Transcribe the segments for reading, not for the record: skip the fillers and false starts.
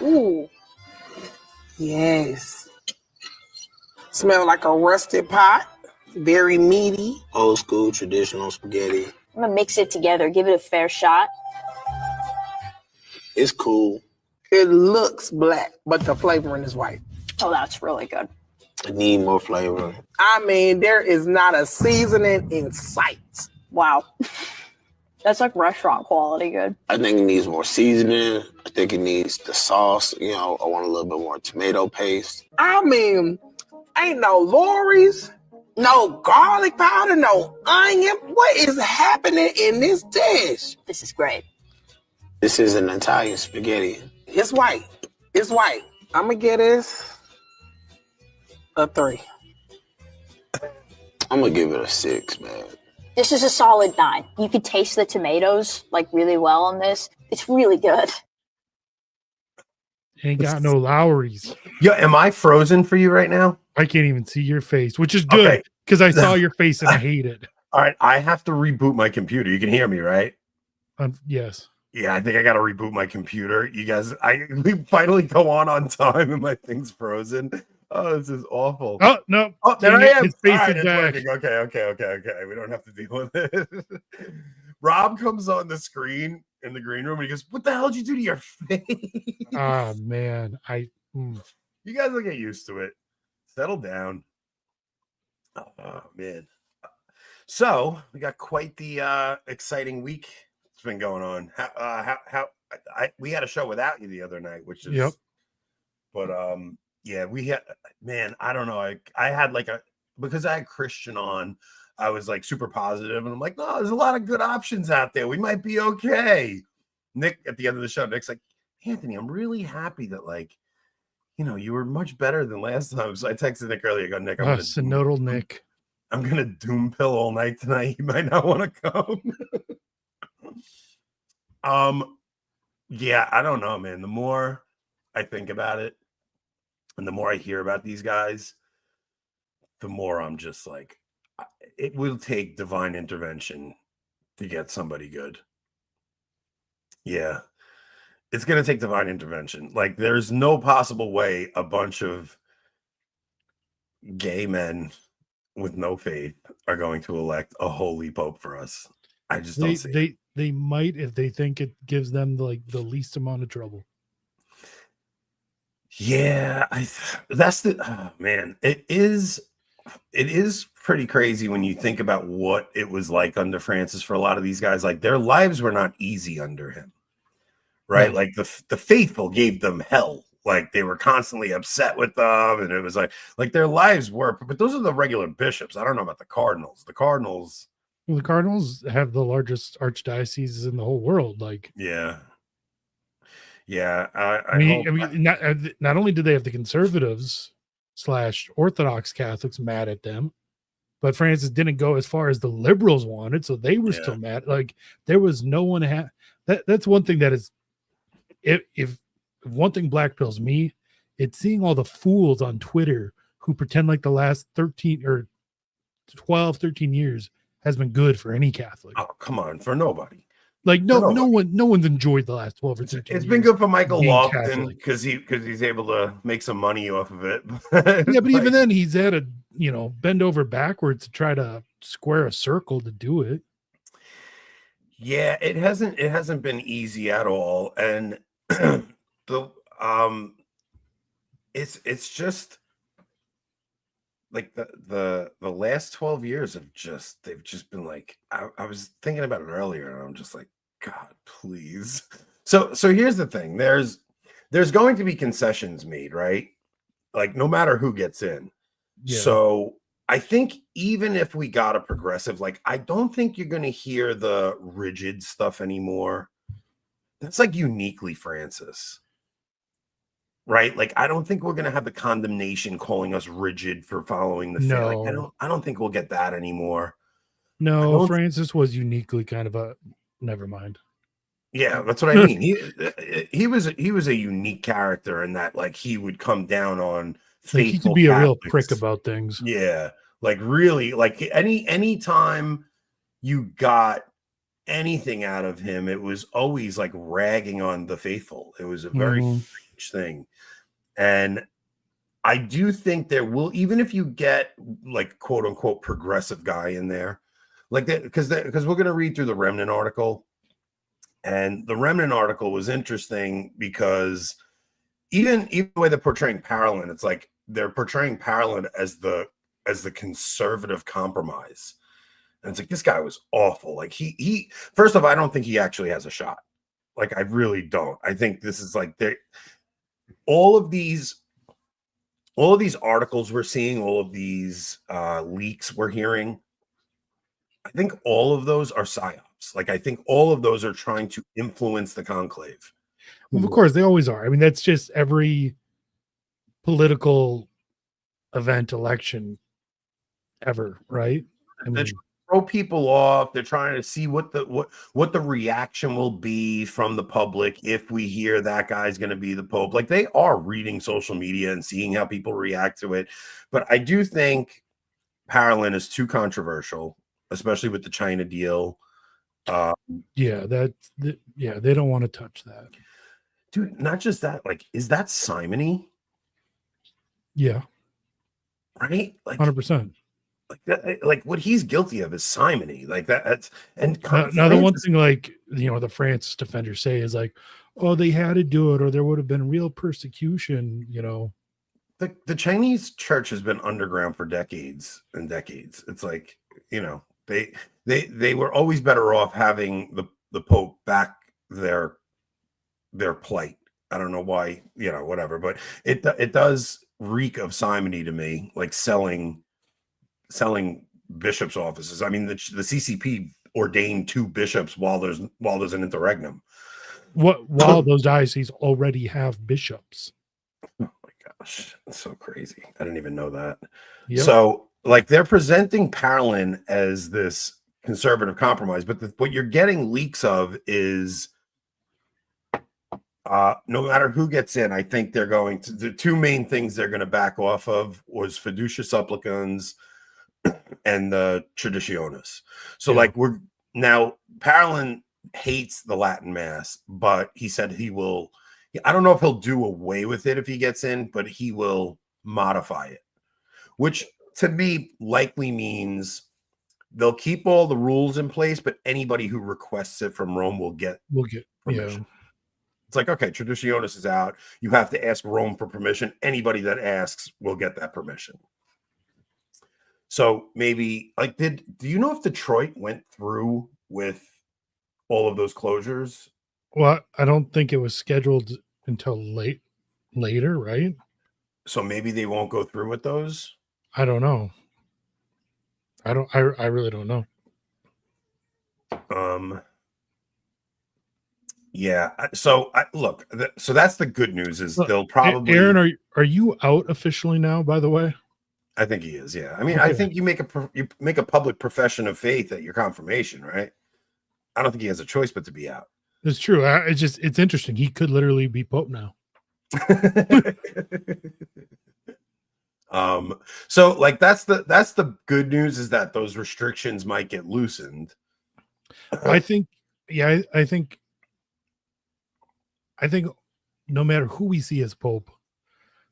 Ooh. Yes. Smell like a rusted pot. Very meaty. Old school traditional spaghetti. I'm gonna mix it together, give it a fair shot. It's cool. It looks black, but the flavoring is white. Oh, that's really good. It need more flavor. I mean, there is not a seasoning in sight. Wow. That's like restaurant quality good. I think it needs more seasoning. I think it needs the sauce. You know, I want a little bit more tomato paste. I mean, ain't no Lorry's, no garlic powder, no onion. What is happening in this dish? This is great. This is an Italian spaghetti. It's white. It's white. I'm going to get this a 3. I'm going to give it a 6, man. This is a solid 9. You could taste the tomatoes like really well on this. It's really good. Ain't got no Lowry's. Yo, am I frozen for you right now? I can't even see your face, which is good because I saw your face and I hate it. All right, I have to reboot my computer. You can hear me, right? Yes. Yeah, I think I got to reboot my computer. You guys, we finally go on time and my thing's frozen. Oh, this is awful. Oh, no. Oh, there I am. His face All is right, back. Okay. We don't have to deal with it. Rob comes on the screen in the green room and he goes, "What the hell did you do to your face?" Oh, man. You guys will get used to it. Settle down. Oh, man. So we got quite the exciting week that's been going on. We had a show without you the other night, which is, but yeah, we had, man, I don't know. I had because I had Christian on, I was like super positive and I'm like, no, there's a lot of good options out there. We might be okay. Nick, at the end of the show, Nick's like, Anthony, I'm really happy that you were much better than last time. So I texted Nick earlier, I go, Nick, Synodal Nick. I'm going to doom pill all night tonight. You might not want to come. Yeah, I don't know, man. The more I think about it and the more I hear about these guys, the more I'm just like, it will take divine intervention to get somebody good. Yeah. It's going to take divine intervention. Like, there's no possible way a bunch of gay men with no faith are going to elect a holy pope for us. I just don't see it. They might if they think it gives them the least amount of trouble. Yeah, man. It is pretty crazy when you think about what it was like under Francis for a lot of these guys. Like, their lives were not easy under him, right? Like the faithful gave them hell. Like, they were constantly upset with them, and it was like their lives were. But those are the regular bishops. I don't know about the cardinals. The cardinals have the largest archdioceses in the whole world. Like, yeah. I mean, not only do they have the conservatives / Orthodox Catholics mad at them, but Francis didn't go as far as the liberals wanted, so they were still mad. Like, there was no one that's one thing that is, if one thing black pills me, it's seeing all the fools on Twitter who pretend like the last 13 years has been good for any Catholic. Oh, come on, for nobody. Like, no one's enjoyed the last 12 or 13 years. It's been good for Michael Lofton because he's able to make some money off of it. Yeah, but even then, he's had to bend over backwards to try to square a circle to do it. Yeah, it hasn't been easy at all, and it's just like the last 12 years they've just been like, I was thinking about it earlier and I'm just like, God, please. So here's the thing. There's going to be concessions made, right? Like, no matter who gets in. Yeah. So I think even if we got a progressive, like, I don't think you're going to hear the rigid stuff anymore. That's like uniquely Francis. Right? Like, I don't think we're going to have the condemnation calling us rigid for following the faith. Like, I don't think we'll get that anymore. No, Francis was uniquely kind of a, never mind. Yeah, that's what I mean. He was a unique character in that, like, he would come down on faithful he could be Catholics. A real prick about things. Yeah. Like, really, like, any time you got anything out of him, it was always like ragging on the faithful. It was a very huge thing. And I do think there will, even if you get like quote unquote progressive guy in there, like that, because we're going to read through the Remnant article, and the Remnant article was interesting because even the way they're portraying Parolin, it's like they're portraying Parolin as the conservative compromise, and it's like this guy was awful. Like he first off, I don't think he actually has a shot. Like I really don't. I think this is like all of these articles we're seeing, all of these leaks we're hearing, I think all of those are psyops. Like I think all of those are trying to influence the conclave. Well, of course, they always are. I mean, that's just every political event, election ever, right? I mean, throw people off. They're trying to see what the reaction will be from the public if we hear that guy's going to be the Pope. Like they are reading social media and seeing how people react to it. But I do think Parolin is too controversial, especially with the China deal. they don't want to touch that. Dude, not just that, like, is that simony? Yeah. Right? Like 100%. like that, like what he's guilty of is simony. Like that's and now the one thing, like, you know, the Francis defenders say is like, oh, they had to do it or there would have been real persecution, you know. The Chinese church has been underground for decades and decades. It's like, you know, they were always better off having the Pope back their plight. I don't know why, you know, whatever, but it does reek of simony to me, like selling bishops' offices. I mean, the CCP ordained 2 bishops while there's an interregnum. While those dioceses already have bishops. Oh my gosh, that's so crazy. I didn't even know that. Yep. So, like, they're presenting Parolin as this conservative compromise, but what you're getting leaks of is no matter who gets in, I think they're going to, the 2 main things they're going to back off of was fiducia supplicans and the traditionis. So like Parolin hates the Latin Mass, but he said he will, I don't know if he'll do away with it if he gets in, but he will modify it, which to me likely means they'll keep all the rules in place, but anybody who requests it from Rome will get permission. Yeah. It's like, okay, traditionis is out. You have to ask Rome for permission. Anybody that asks will get that permission. So maybe, like, do you know if Detroit went through with all of those closures? Well, I don't think it was scheduled until later, right? So maybe they won't go through with those? I don't know. I really don't know. Yeah. So so that's the good news is they'll probably. Aaron, are you out officially now, by the way? I think he is. Yeah. I mean, okay. I think you make a public profession of faith at your confirmation, right? I don't think he has a choice but to be out. It's true. It's interesting. He could literally be Pope now. So like that's the good news is that those restrictions might get loosened. I think no matter who we see as Pope,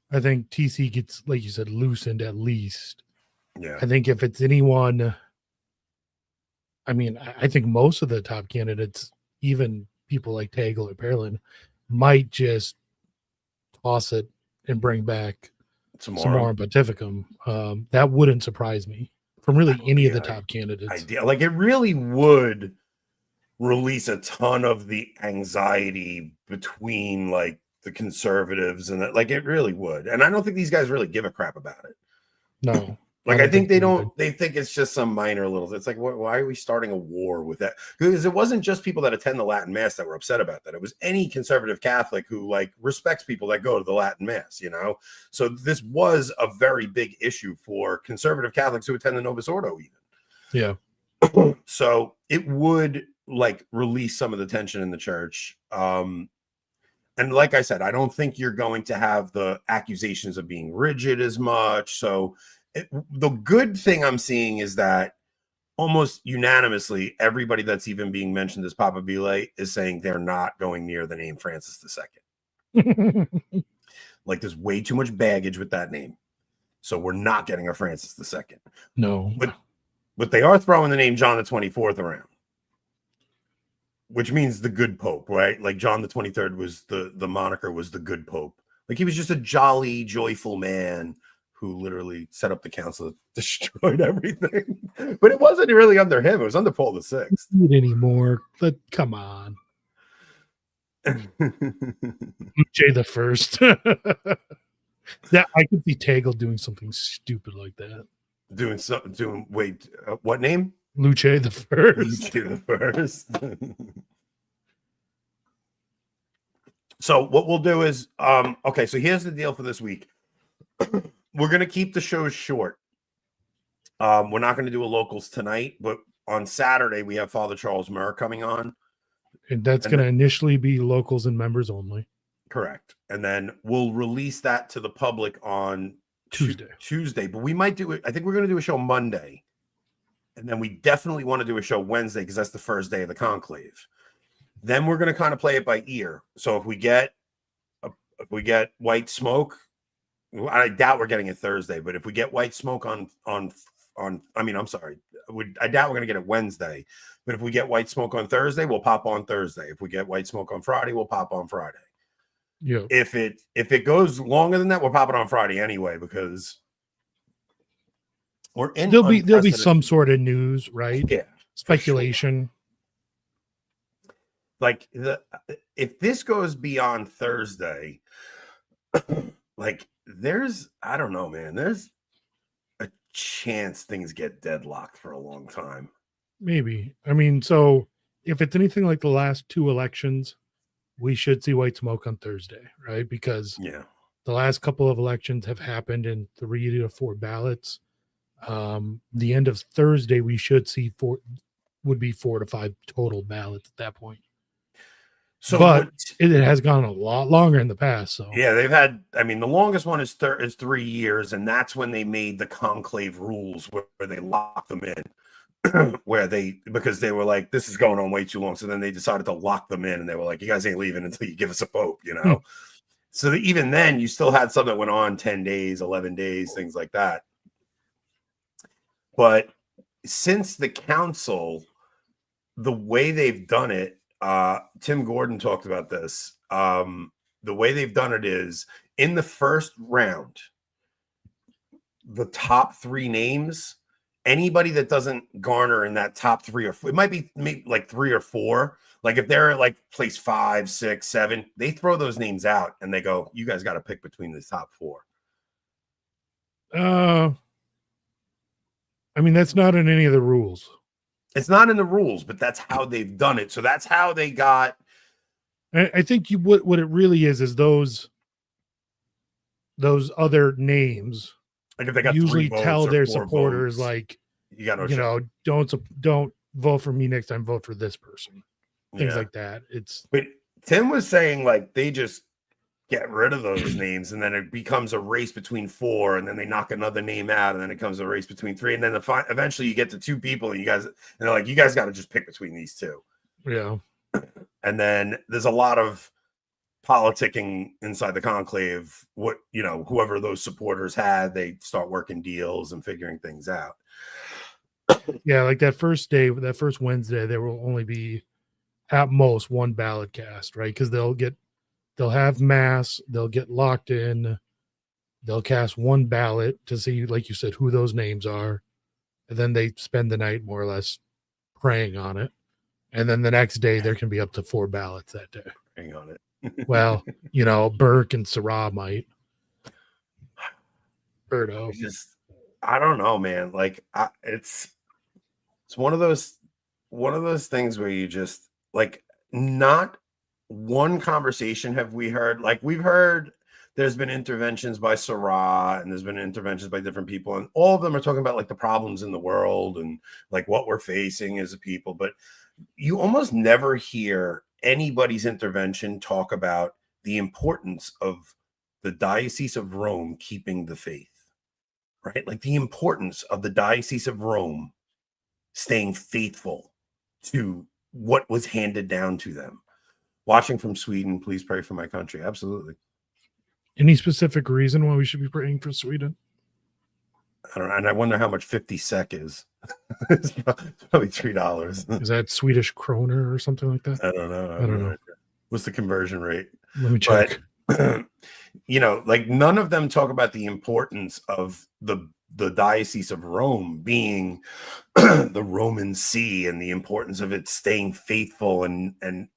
I think TC gets, like you said, loosened at least. Yeah. I think if it's anyone, I mean, I think most of the top candidates, even people like Tagle or Parolin, might just toss it and bring back Summorum Pontificum. That wouldn't surprise me from really any of the top candidates. Like it really would release a ton of the anxiety between like the conservatives and that, like it really would. And I don't think these guys really give a crap about it. No. Like I think they don't. They think it's just some minor little. It's like, why are we starting a war with that? Because it wasn't just people that attend the Latin Mass that were upset about that. It was any conservative Catholic who like respects people that go to the Latin Mass. You know, so this was a very big issue for conservative Catholics who attend the Novus Ordo, even. Yeah. So it would like release some of the tension in the church. And like I said, I don't think you're going to have the accusations of being rigid as much. So. The good thing I'm seeing is that almost unanimously, everybody that's even being mentioned as Papabile is saying they're not going near the name Francis II. Like there's way too much baggage with that name. So we're not getting a Francis II. No. But they are throwing the name John the 24th around, which means the good Pope, right? Like John the 23rd was the moniker was the good Pope. Like he was just a jolly, joyful man who literally set up the council that destroyed everything. But it wasn't really under him. It was under Paul VI. Not anymore. But come on. Jay the First. That I could see Tagle doing something stupid like that. What name? Luce the First. Luce the First. So what we'll do is, okay, so here's the deal for this week. We're going to keep the shows short. We're not going to do a locals tonight, but on Saturday, we have Father Charles Murr coming on. And that's going to initially be locals and members only. Correct. And then we'll release that to the public on Tuesday. But we might do it. I think we're going to do a show Monday. And then we definitely want to do a show Wednesday because that's the first day of the conclave. Then we're going to kind of play it by ear. So if we get white smoke, I doubt we're getting it Thursday, but if we get white smoke I doubt we're going to get it Wednesday. But if we get white smoke on Thursday, we'll pop on Thursday. If we get white smoke on Friday, we'll pop on Friday. Yeah. If it goes longer than that, we'll pop it on Friday anyway because we're in. There'll be some sort of news, right? Yeah. Speculation. Like if this goes beyond Thursday, like I don't know, man. There's a chance things get deadlocked for a long time. Maybe. I mean, so if it's anything like the last two elections, we should see white smoke on Thursday, right? Because the last couple of elections have happened in 3 to 4 ballots. The end of Thursday, we should see 4 to 5 total ballots at that point. So, but it has gone a lot longer in the past. So yeah, they've had. I mean, the longest one is 3 years, and that's when they made the conclave rules where they locked them in. Because they were like, this is going on way too long. So then they decided to lock them in and they were like, you guys ain't leaving until you give us a pope, you know? So that even then you still had some that went on 10 days, 11 days, things like that. But since the council, the way they've done it, Tim Gordon talked about this. The way they've done it is in the first round, the top 3 names, anybody that doesn't garner in that top 3 or 4, it might be maybe like 3 or 4. Like if they're like place 5, 6, 7, they throw those names out and they go, you guys got to pick between the top 4. I mean, that's not in any of the rules. It's not in the rules, but that's how they've done it. So that's how they got. I think what it really is those other names. Like if they got usually tell their supporters votes, like, don't vote for me next time, vote for this person. Things like that. But Tim was saying like they just get rid of those names and then it becomes a race between 4 and then they knock another name out and then it comes a race between 3 and then eventually you get to 2 people and they're like, you guys got to just pick between these 2. Yeah. And then there's a lot of politicking inside the conclave. Whoever those supporters had, they start working deals and figuring things out. Yeah, like that first Wednesday, there will only be at most 1 ballot cast, right? Because they'll have mass, they'll get locked in, they'll cast 1 ballot to see, like you said, who those names are, and then they spend the night more or less praying on it, and then the next day there can be up to 4 ballots that day. Praying on it. Well, Burke and Sarah might. Berto. I don't know, man. Like it's one of those things where you just like, not one conversation have we heard. Like we've heard there's been interventions by Sarah and there's been interventions by different people, and all of them are talking about like the problems in the world and like what we're facing as a people. But you almost never hear anybody's intervention talk about the importance of the Diocese of Rome keeping the faith, right? Like the importance of the Diocese of Rome staying faithful to what was handed down to them. Watching from Sweden, please pray for my country. Absolutely. Any specific reason why we should be praying for Sweden? I don't know. And I wonder how much 50 SEK is. It's probably $3. Is that Swedish kroner or something like that? I don't know. I don't know. What's the conversion rate? Let me check. But, you know, like none of them talk about the importance of the Diocese of Rome being the Roman See and the importance of it staying faithful and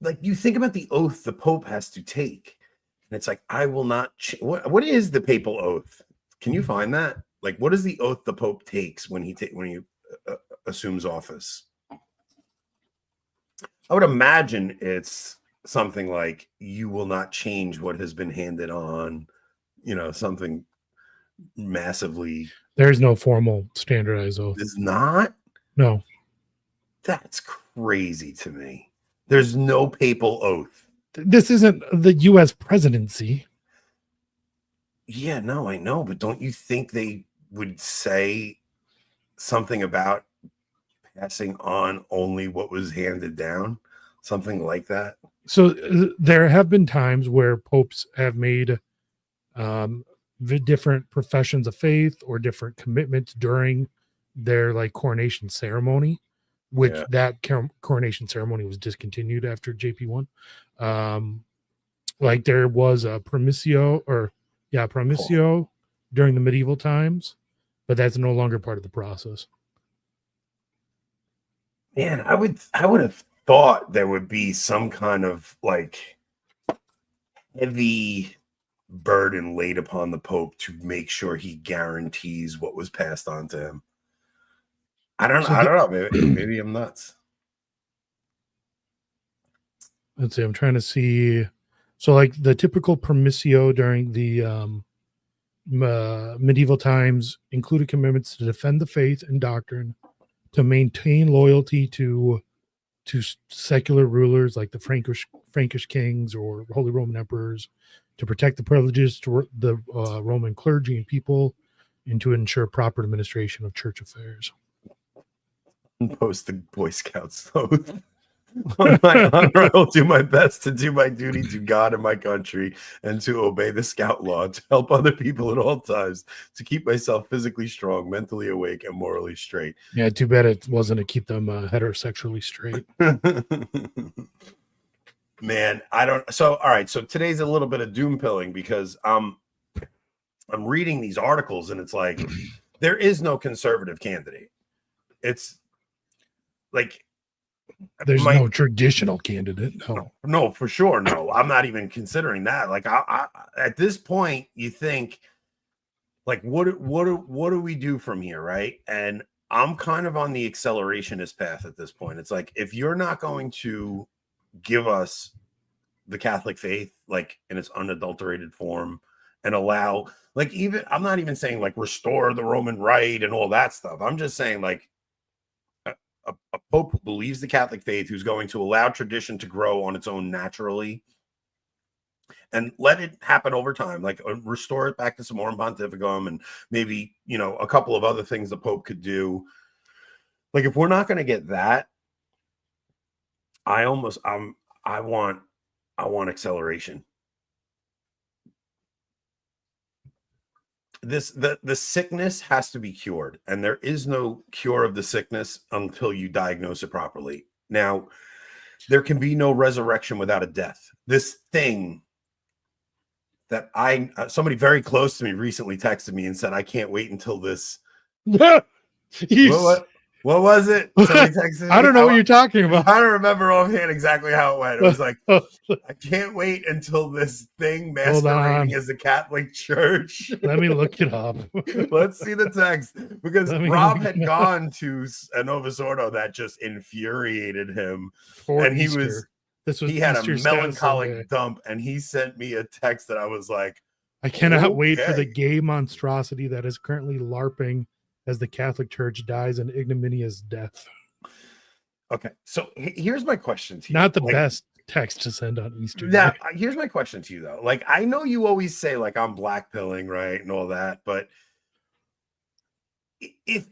like you think about the oath the Pope has to take, and it's like, I will not. What is the papal oath? Can you find that? Like, what is the oath the Pope takes when he assumes office? I would imagine it's something like, you will not change what has been handed on, you know, something massively. There's no formal standardized oath. Is not? No. That's crazy to me. There's no papal oath. This isn't the U.S. presidency. Yeah, no, I know. But don't you think they would say something about passing on only what was handed down? Something like that? So there have been times where popes have made different professions of faith or different commitments during their like coronation ceremony, which that coronation ceremony was discontinued after JP1. Like there was a promissio during the medieval times, but that's no longer part of the process. Man, I would have thought there would be some kind of like heavy burden laid upon the Pope to make sure he guarantees what was passed on to him. I don't know. Maybe I'm nuts. Let's see. I'm trying to see. So, like the typical promissio during the medieval times included commitments to defend the faith and doctrine, to maintain loyalty to secular rulers like the Frankish kings or Holy Roman emperors, to protect the privileges to the Roman clergy and people, and to ensure proper administration of church affairs. Post the Boy Scouts oath. On my honor, I will do my best to do my duty to God and my country, and to obey the scout law, to help other people at all times, to keep myself physically strong, mentally awake, and morally straight. Yeah, too bad it wasn't to keep them heterosexually straight. Man, I don't. So, all right. So today's a little bit of doom pilling because I'm reading these articles and it's like there is no conservative candidate. It's like there's no traditional candidate. No, for sure. No, I'm not even considering that. Like, I at this point, you think, like, what do we do from here, right? And I'm kind of on the accelerationist path at this point. It's like, if you're not going to give us the Catholic faith, like in its unadulterated form, and allow, like, even I'm not even saying like restore the Roman Rite and all that stuff. I'm just saying like a pope who believes the Catholic faith, who's going to allow tradition to grow on its own naturally and let it happen over time, like restore it back to some more pontificum and maybe, you know, a couple of other things the Pope could do. Like, if we're not going to get that, I want acceleration. The sickness has to be cured, and there is no cure of the sickness until you diagnose it properly. Now, there can be no resurrection without a death. This thing that somebody very close to me recently texted me and said, I can't wait until this. What was it? Somebody texted me. I don't know what you're talking about. I don't remember offhand exactly how it went. It was like, I can't wait until this thing masquerading as the Catholic Church. Let me look it up. Let's see the text. Because Rob had gone to a Novus Ordo that just infuriated him. And he had a melancholic dump, and he sent me a text that I was like, I cannot wait for the gay monstrosity that is currently LARPing as the Catholic Church dies an ignominious death. Okay, so here's my question to you. Not the best text to send on Easter. Yeah, here's my question to you though. Like, I know you always say like I'm black pilling, right, and all that, but if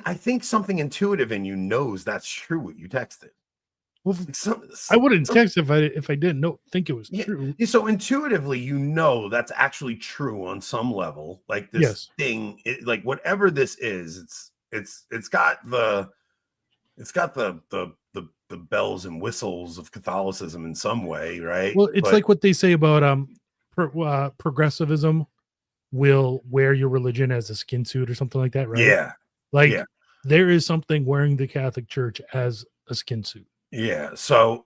I think something intuitive in you knows that's true what you texted. Well, I wouldn't text if I didn't think it was true. So intuitively, you know that's actually true on some level. Like this thing, like whatever this is, it's got the bells and whistles of Catholicism in some way, right? Well, it's like what they say about progressivism will wear your religion as a skin suit or something like that, right? Yeah. Like there is something wearing the Catholic Church as a skin suit. Yeah. So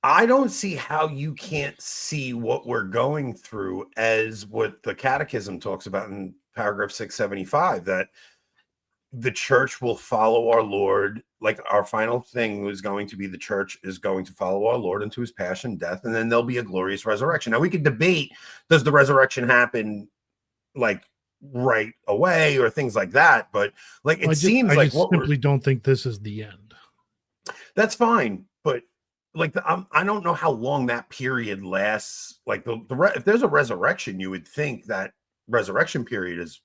I don't see how you can't see what we're going through as what the Catechism talks about in paragraph 675, that the church will follow our Lord. Like our final thing was going to be the church is going to follow our Lord into his passion, death, and then there'll be a glorious resurrection. Now we could debate, does the resurrection happen like right away or things like that? But like it seems like I simply don't think this is the end. That's fine, but like I don't know how long that period lasts. Like if there's a resurrection, you would think that resurrection period is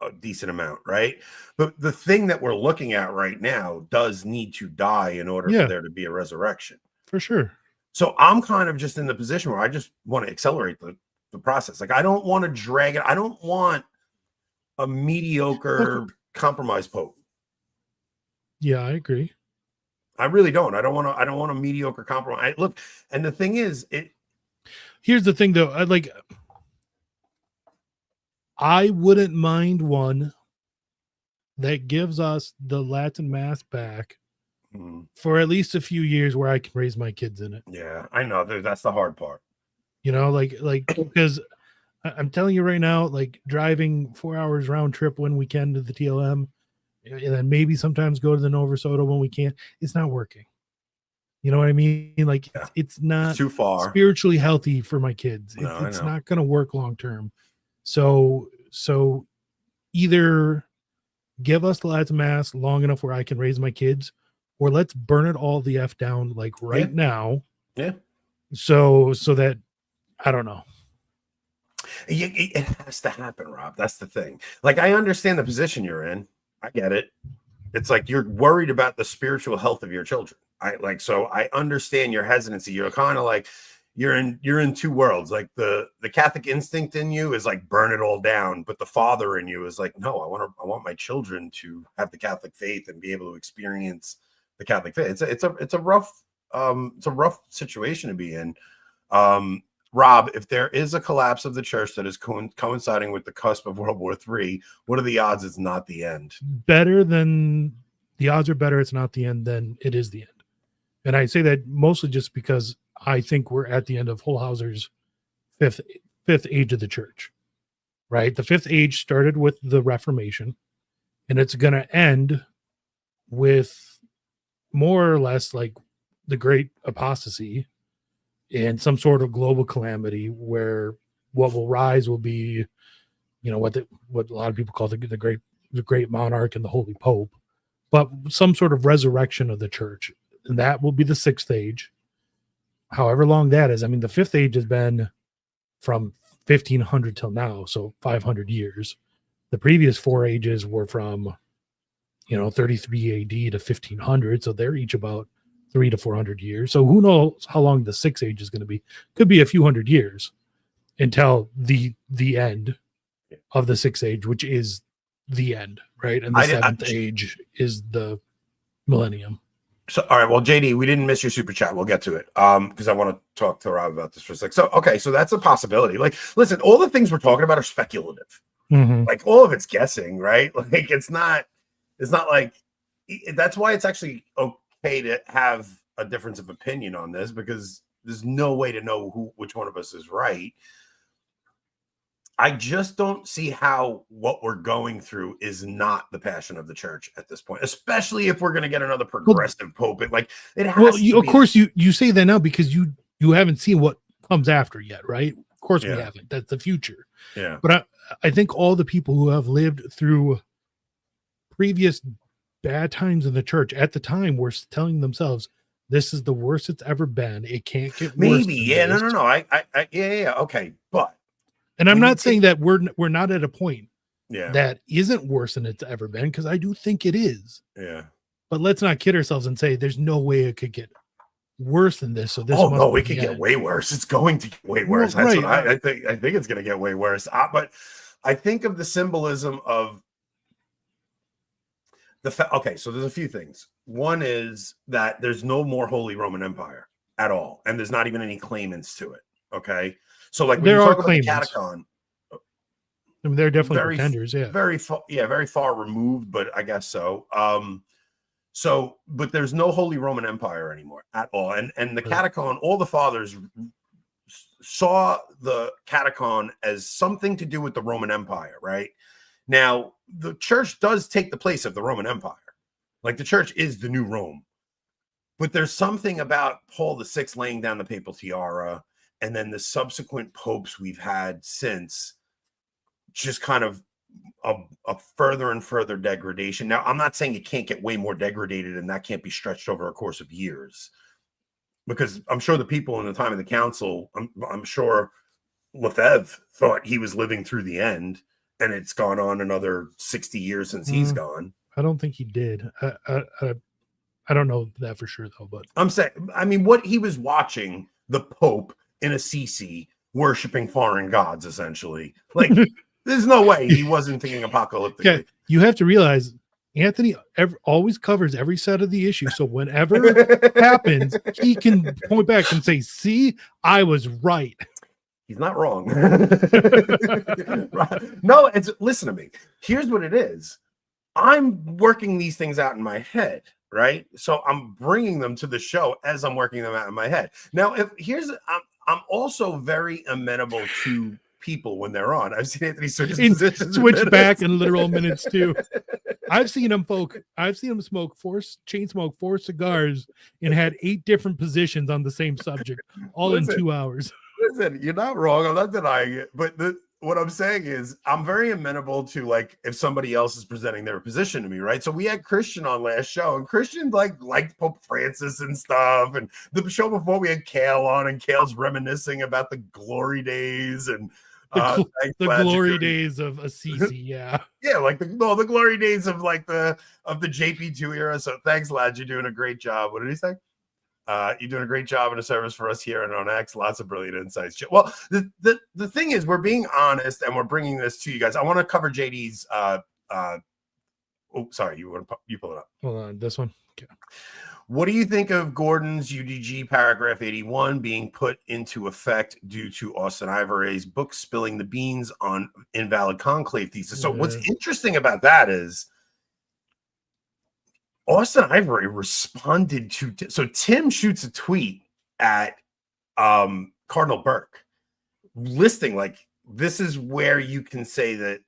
a decent amount, right? But the thing that we're looking at right now does need to die in order for there to be a resurrection. For sure. So I'm kind of just in the position where I just want to accelerate the process. Like I don't want to drag it. I don't want a mediocre compromise pope. Yeah, I agree. I really don't. I don't want a mediocre compromise. Look, and the thing is, here's the thing though. I wouldn't mind one that gives us the Latin Mass back for at least a few years where I can raise my kids in it. Yeah, I know. That's the hard part. You know, like because I'm telling you right now, like driving 4 hours round trip when we can to the TLM, and then maybe sometimes go to the Nova Soda when we can, it's not working. You know what I mean? Like it's not too far spiritually healthy for my kids. No, it's not going to work long term. So either give us the Latin Mass long enough where I can raise my kids, or let's burn it all the F down like right now. Yeah. So that I don't know. It has to happen, Rob. That's the thing. Like I understand the position you're in. I get it. It's like you're worried about the spiritual health of your children. So I understand your hesitancy. You're kind of like you're in two worlds. Like the Catholic instinct in you is like burn it all down, but the father in you is like, no, I want my children to have the Catholic faith and be able to experience the Catholic faith. It's a rough situation to be in. Rob, if there is a collapse of the church that is coinciding with the cusp of World War III, what are the odds it's not the end? The odds are better it's not the end than it is the end. And I say that mostly just because I think we're at the end of Holhauser's fifth age of the church, right? The fifth age started with the Reformation, and it's going to end with more or less like the great apostasy and some sort of global calamity where what will rise will be, you know, what a lot of people call the great monarch and the holy pope, but some sort of resurrection of the church. And that will be the sixth age. However long that is. I mean, the fifth age has been from 1500 till now, so 500 years. The previous four ages were from, 33 AD to 1500, so they're each about 300 to 400 years. So who knows how long the sixth age is going to be? Could be a few hundred years until the end of the sixth age, which is the end, right? And the seventh age is the millennium. So, all right. Well, JD, we didn't miss your super chat. We'll get to it because I want to talk to Rob about this for a sec. So, okay, so that's a possibility. Like, listen, all the things we're talking about are speculative. Mm-hmm. Like, all of it's guessing, right? Like, it's not like that's why it's actually okay to have a difference of opinion on this, because there's no way to know which one of us is right. I just don't see how what we're going through is not the passion of the church at this point, especially if we're going to get another progressive pope. It has to be. Of course, you say that now because you haven't seen what comes after yet, right? Of course we haven't. That's the future. Yeah. But I think all the people who have lived through previous bad times in the church at the time were telling themselves, this is the worst it's ever been. It can't get worse. Maybe. Yeah. This. No. Yeah. Okay. But. And I'm not saying that we're not at a point Yeah. that isn't worse than it's ever been, because I do think it is. Yeah. But let's not kid ourselves and say there's no way it could get worse than this. So this Oh must no, be it could the get end. way worse. It's going to get way worse. Well, That's right. what I think. I think it's going to get way worse. But I think of the symbolism of okay, so there's a few things. One is that there's no more Holy Roman Empire at all, and there's not even any claimants to it. Okay, so like when There you are talk about the claimants. Catechism, I mean, they're definitely pretenders. Yeah. very far removed, but I guess so. But there's no Holy Roman Empire anymore at all, and the Catechism, all the fathers saw the Catechism as something to do with the Roman Empire, right? Now, the church does take the place of the Roman Empire. Like the church is the new Rome. But there's something about Paul VI laying down the papal tiara and then the subsequent popes we've had since, just kind of a further and further degradation. Now, I'm not saying it can't get way more degraded and that can't be stretched over a course of years. Because I'm sure the people in the time of the council, I'm sure Lefebvre thought he was living through the end. And it's gone on another 60 years since he's gone. I don't think he did. I don't know that for sure, though. But I'm saying, I mean, what he was watching, the Pope in Assisi worshiping foreign gods, essentially. Like, there's no way he wasn't thinking apocalyptically. yeah, you have to realize Anthony always covers every side of the issue. So whenever it happens, he can point back and say, see, I was right. He's not wrong. No, listen to me. Here's what it is. I'm working these things out in my head, right? So I'm bringing them to the show as I'm working them out in my head. Now, I'm also very amenable to people when they're on. I've seen Anthony switch back in literal minutes too. I've seen him chain smoke 4 cigars and had 8 different positions on the same subject, all in 2 hours. Listen, you're not wrong. I'm not denying it. But what I'm saying is I'm very amenable to, like, if somebody else is presenting their position to me, right? So we had Christian on last show, and Christian liked Pope Francis and stuff. And the show before we had Kale on, and Kale's reminiscing about the glory days and the glory days of Assisi. Yeah. Yeah, like the glory days of the JP2 era. So thanks, lads. You're doing a great job. What did he say? You're doing a great job in the service for us here at On X. Lots of brilliant insights. Well, the thing is, we're being honest and we're bringing this to you guys. I want to cover JD's. Sorry, you pull it up. Hold on, this one. Okay. What do you think of Gordon's UDG paragraph 81 being put into effect due to Austin Ivory's book spilling the beans on invalid conclave thesis? So what's interesting about that is Austin Ivory responded to, so Tim shoots a tweet at Cardinal Burke listing, like, this is where you can say that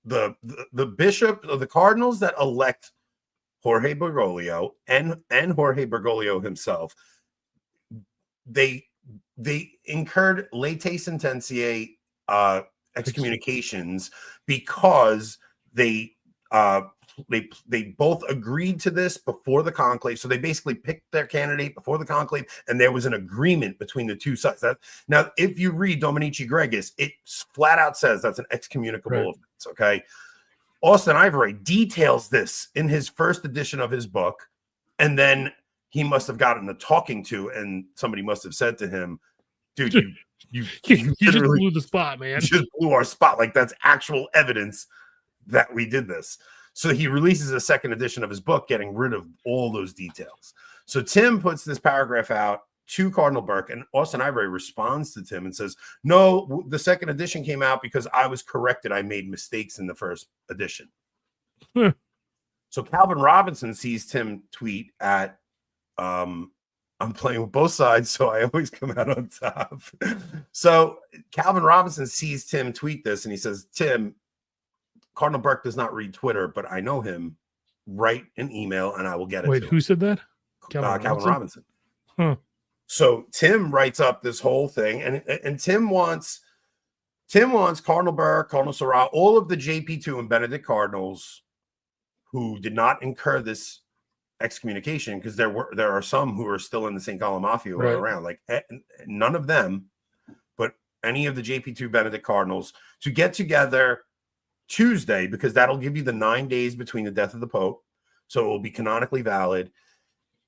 the bishop of the cardinals that elect Jorge Bergoglio and Jorge Bergoglio himself, they incurred latae sententiae excommunications because they both agreed to this before the conclave. So they basically picked their candidate before the conclave, and there was an agreement between the two sides. Now, if you read Dominici Gregis, it flat out says that's an excommunicable offense, okay? Austin Ivory details this in his first edition of his book, and then he must have gotten a talking to, and somebody must have said to him, dude, you just blew the spot, man. You just blew our spot. Like, that's actual evidence that we did this. So he releases a second edition of his book, getting rid of all those details. So Tim puts this paragraph out to Cardinal Burke, and Austin Ivory responds to Tim and says, no, the second edition came out because I was corrected. I made mistakes in the first edition. So Calvin Robinson sees Tim tweet at, I'm playing with both sides, so I always come out on top. So Calvin Robinson sees Tim tweet this, and he says, Tim, Cardinal Burke does not read Twitter, but I know him. Write an email, and I will get it. Wait, who said that? Calvin Robinson. Huh. So Tim writes up this whole thing, and Tim wants Cardinal Burke, Cardinal Sarah, all of the JP2 and Benedict cardinals who did not incur this excommunication, because there are some who are still in the St. Gallen Mafia who are around, like none of them, but any of the JP2 Benedict cardinals, to get together Tuesday, because that'll give you the 9 days between the death of the Pope. So it will be canonically valid,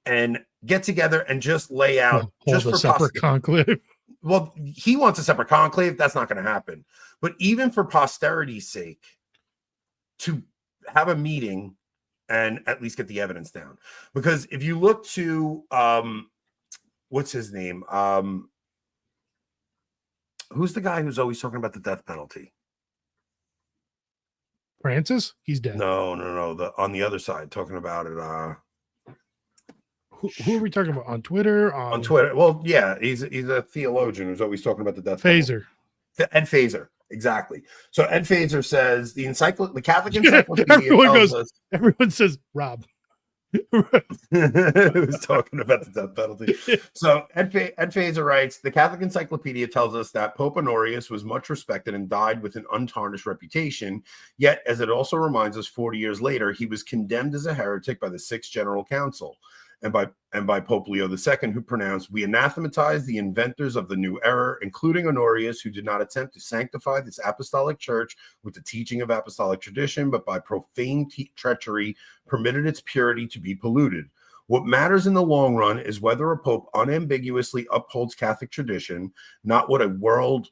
and get together and just lay out hold a separate conclave. Well, he wants a separate conclave. That's not going to happen. But even for posterity's sake, to have a meeting and at least get the evidence down. Because if you look to, what's his name? Who's the guy who's always talking about the death penalty? Francis? He's dead. No. On the other side, talking about it. Who are we talking about? On Twitter? On Twitter. Well, yeah, he's a theologian who's always talking about the death Phaser. penalty. Ed Phaser. Exactly. So Ed Phaser says the Catholic Encyclopedia everyone says Rob. Who's talking about the death penalty. So Ed Phaser writes, the Catholic Encyclopedia tells us that Pope Honorius was much respected and died with an untarnished reputation. Yet, as it also reminds us, 40 years later, he was condemned as a heretic by the Sixth General Council and by Pope Leo II, who pronounced, we anathematize the inventors of the new error, including Honorius, who did not attempt to sanctify this apostolic church with the teaching of apostolic tradition, but by profane treachery permitted its purity to be polluted. What matters in the long run is whether a pope unambiguously upholds Catholic tradition, not what a world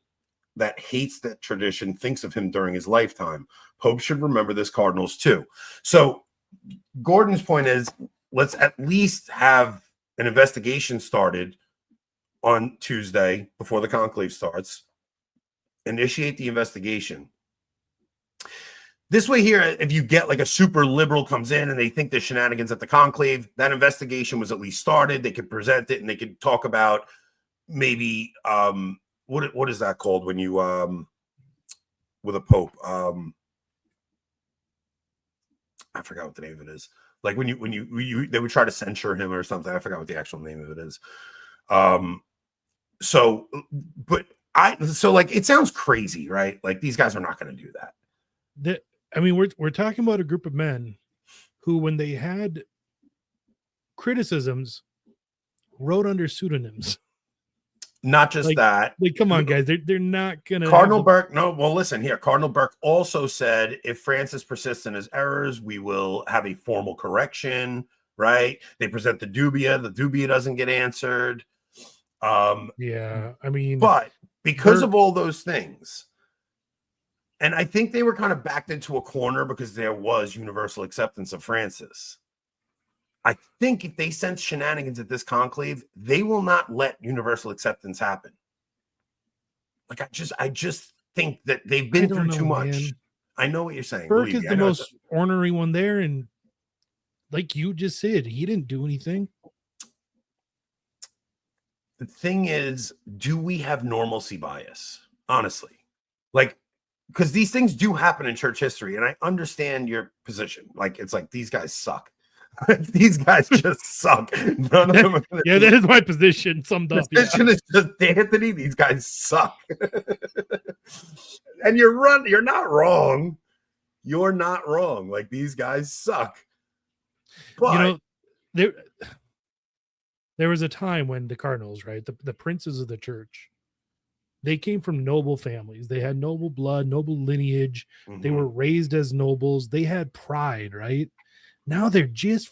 that hates that tradition thinks of him during his lifetime. Popes should remember this, cardinals too. So Gordon's point is, let's at least have an investigation started on Tuesday before the conclave starts. Initiate the investigation. This way here, if you get like a super liberal comes in and they think there's shenanigans at the conclave, that investigation was at least started. They could present it and they could talk about maybe what is that called when you with a pope? I forgot what the name of it is. Like when you they would try to censure him or something. I forgot what the actual name of it is. So like it sounds crazy, right? Like these guys are not going to do that. I mean, we're talking about a group of men who, when they had criticisms, wrote under pseudonyms. Not just that. Like, come on, guys. They're not going to. Cardinal Burke. No, well, listen here. Cardinal Burke also said, if Francis persists in his errors, we will have a formal correction, right? They present the dubia. The dubia doesn't get answered. Yeah, I mean. But because of all those things, and I think they were kind of backed into a corner because there was universal acceptance of Francis. I think if they sense shenanigans at this conclave, they will not let universal acceptance happen. Like I just think that they've been through too much. Man. I know what you're saying. Burke is the most ornery one there, and like you just said, he didn't do anything. The thing is, do we have normalcy bias? Honestly, like, because these things do happen in church history, and I understand your position. Like, it's like these guys suck. These guys just suck. None of them are yeah, that is my position summed up. Position is just Anthony. These guys suck. And you're not wrong. You're not wrong. Like, these guys suck. But there was a time when the cardinals, right, the princes of the church, they came from noble families. They had noble blood, noble lineage. Mm-hmm. They were raised as nobles. They had pride, right? Now they're just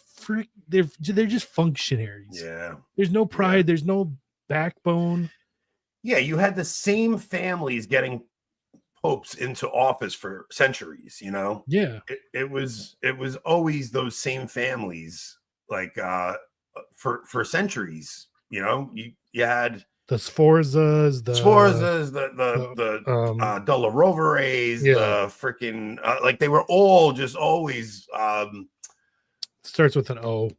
they're just functionaries. Yeah. There's no pride. Yeah. There's no backbone. Yeah, you had the same families getting popes into office for centuries, you know? Yeah. It was always those same families, like for centuries, you know? You had the Sforzas, the Della Roveres, yeah. the freaking like they were all just always starts with an O.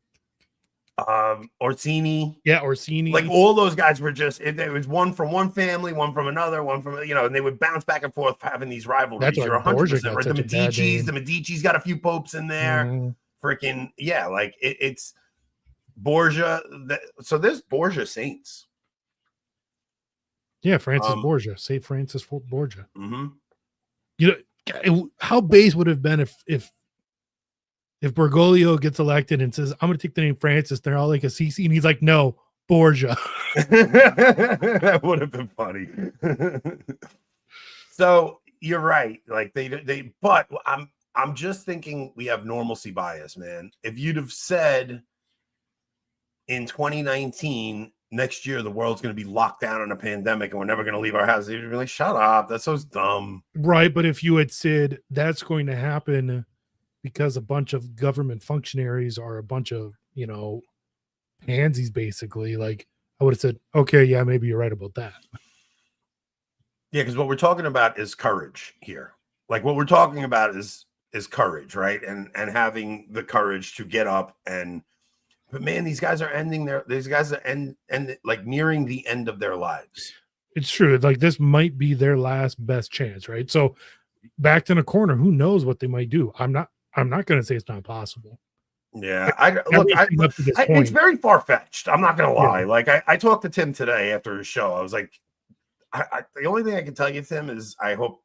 Orsini. Yeah, Orsini. Like all those guys were just, it was one from one family, one from another, one from, you know, and they would bounce back and forth having these rivalries. That's You're 100% right. The Medici's got a few popes in there. Freaking, yeah, like it's Borgia. So there's Borgia saints. Yeah, Francis Borgia, St. Francis Borgia. Mm-hmm. You know, how base would have been if Bergoglio gets elected and says, I'm going to take the name Francis, they're all like Assisi, and he's like, no, Borgia. That would have been funny. So, you're right. Like but I'm just thinking we have normalcy bias, man. If you'd have said in 2019, next year the world's going to be locked down in a pandemic and we're never going to leave our houses, you'd be like, shut up, that's so dumb. Right, but if you had said that's going to happen because a bunch of government functionaries are a bunch of, pansies, basically, like, I would have said, okay, yeah, maybe you're right about that. Yeah, because what we're talking about is courage here. Like, what we're talking about is courage, right? And having the courage to get up but man, these guys are like nearing the end of their lives. It's true. Like, this might be their last best chance, right? So backed in a corner, who knows what they might do? I'm not going to say it's not possible. Yeah, it's very far-fetched. I'm not going to lie. Yeah. Like, I talked to Tim today after his show. I was like, the only thing I can tell you, Tim, is I hope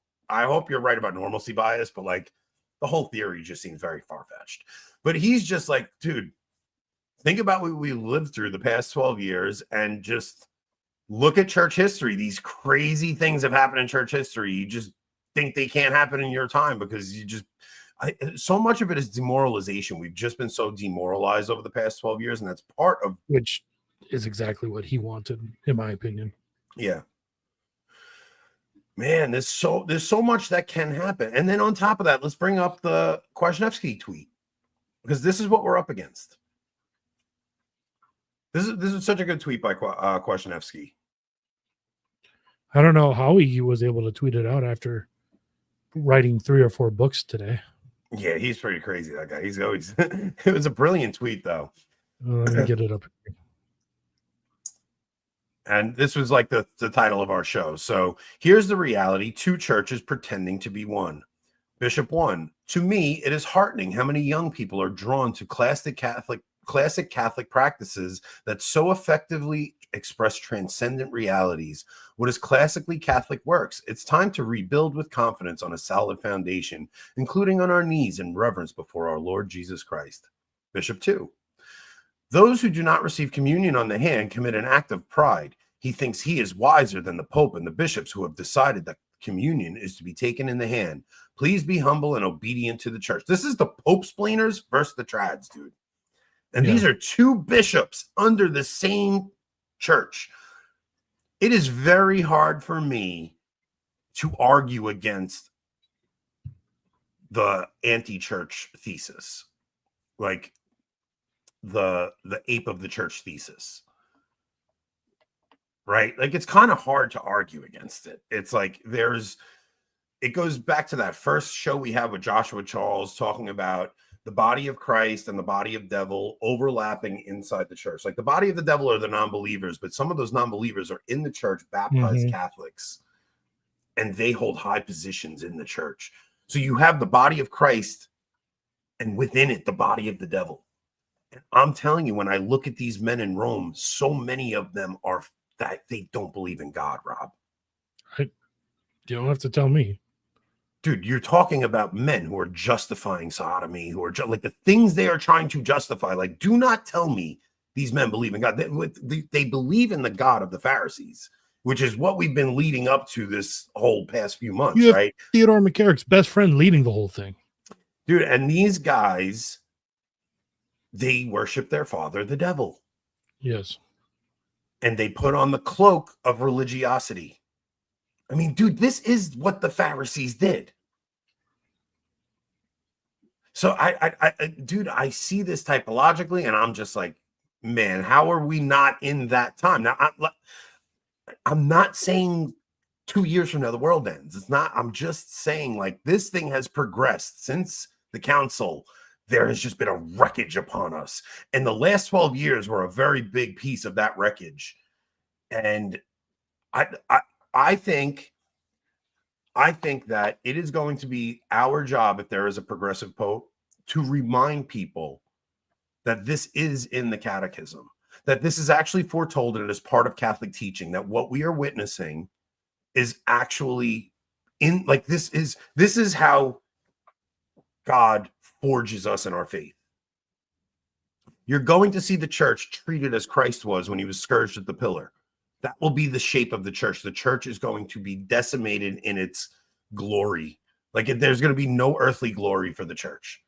you're right about normalcy bias, but like the whole theory just seems very far-fetched. But he's just like, dude, think about what we lived through the past 12 years and just look at church history. These crazy things have happened in church history. You just think they can't happen in your time because so much of it is demoralization. We've just been so demoralized over the past 12 years, and that's part of which is exactly what he wanted, in my opinion. Yeah. Man, there's so much that can happen. And then on top of that, let's bring up the Kwasniewski tweet, because this is what we're up against. This is such a good tweet by Kwasniewski. I don't know how he was able to tweet it out after writing 3 or 4 books today. Yeah, he's pretty crazy, that guy. He's always it was a brilliant tweet, though. Let me get it up. And this was like the title of our show. So here's the reality: 2 churches pretending to be one. Bishop 1, to me, it is heartening how many young people are drawn to classic Catholic practices that so effectively express transcendent realities. What is classically Catholic works. It's time to rebuild with confidence on a solid foundation, including on our knees in reverence before our Lord Jesus Christ. Bishop 2, those who do not receive communion on the hand commit an act of pride. He thinks he is wiser than the Pope and the bishops who have decided that communion is to be taken in the hand. Please be humble and obedient to the church. This is the Pope-splainers versus the trads, dude. And these are 2 bishops under the same church. It is very hard for me to argue against the anti-church thesis, like the ape of the church thesis, right? Like, it's kind of hard to argue against it. It's like it goes back to that first show we had with Joshua Charles talking about the body of Christ and the body of devil overlapping inside the church. Like, the body of the devil are the non-believers, but some of those non-believers are in the church, baptized Catholics, and they hold high positions in the church. So you have the body of Christ, and within it, the body of the devil. And I'm telling you, when I look at these men in Rome, so many of them are that they don't believe in God, Rob. You don't have to tell me. Dude, you're talking about men who are justifying sodomy, who are like the things they are trying to justify. Like, do not tell me these men believe in God. They believe in the God of the Pharisees, which is what we've been leading up to this whole past few months, right? Theodore McCarrick's best friend leading the whole thing. Dude, and these guys, they worship their father, the devil. Yes. And they put on the cloak of religiosity. I mean, dude, this is what the Pharisees did. So I see this typologically, and I'm just like, man, how are we not in that time? Now, I'm not saying 2 years from now the world ends. It's not. I'm just saying, like, this thing has progressed since the council. There has just been a wreckage upon us, and the last 12 years were a very big piece of that wreckage. And I think that it is going to be our job, if there is a progressive pope, to remind people that this is in the Catechism, that this is actually foretold and it is part of Catholic teaching, that what we are witnessing is actually in, like, this is how God forges us in our faith. You're going to see the church treated as Christ was when he was scourged at the pillar. That will be the shape of the church. The church is going to be decimated in its glory. Like there's going to be no earthly glory for the church.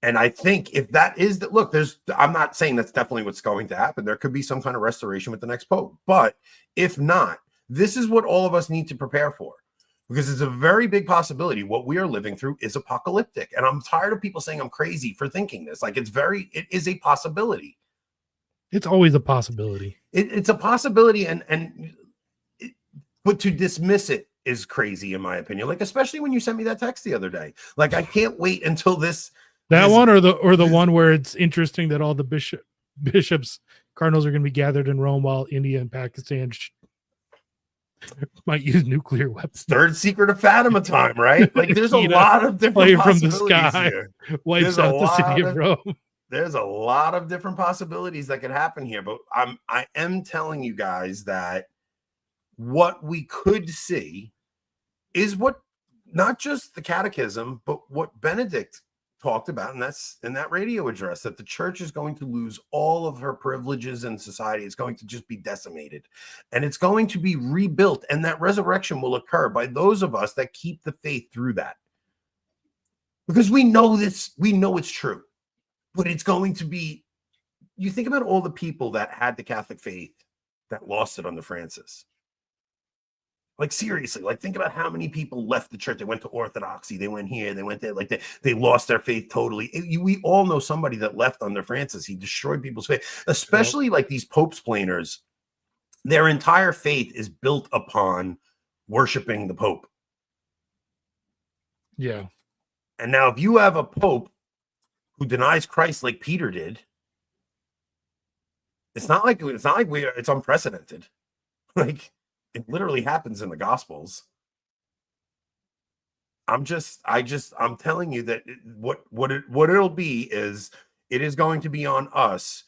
And I think if that is that, look, I'm not saying that's definitely what's going to happen. There could be some kind of restoration with the next pope. But if not, this is what all of us need to prepare for, because it's a very big possibility. What we are living through is apocalyptic. And I'm tired of people saying I'm crazy for thinking this. Like it is a possibility. It's always a possibility. It's a possibility. But to dismiss it is crazy, in my opinion. Like, especially when you sent me that text the other day. Like, I can't wait until one or the one where it's interesting that all the bishops, cardinals are going to be gathered in Rome while India and Pakistan might use nuclear weapons. Third secret of Fatima time, right? Like, there's a lot of different possibilities from the sky, here. Wipes out the city of Rome. There's a lot of different possibilities that could happen here, but I am telling you guys that what we could see is what not just the Catechism, but what Benedict talked about, and that's in that radio address, that the church is going to lose all of her privileges in society. It's going to just be decimated, and it's going to be rebuilt, and that resurrection will occur by those of us that keep the faith through that. Because we know this, we know it's true, but it's going to be, you think about all the people that had the Catholic faith that lost it under Francis. Like, seriously, like, think about how many people left the church. They went to Orthodoxy. They went here. They went there. Like, they lost their faith totally. We all know somebody that left under Francis. He destroyed people's faith, especially like these popes planers. Their entire faith is built upon worshiping the Pope. Yeah. And now if you have a Pope who denies Christ like Peter did, it's unprecedented. Like, it literally happens in the Gospels. I'm telling you that what it'll be is, it is going to be on us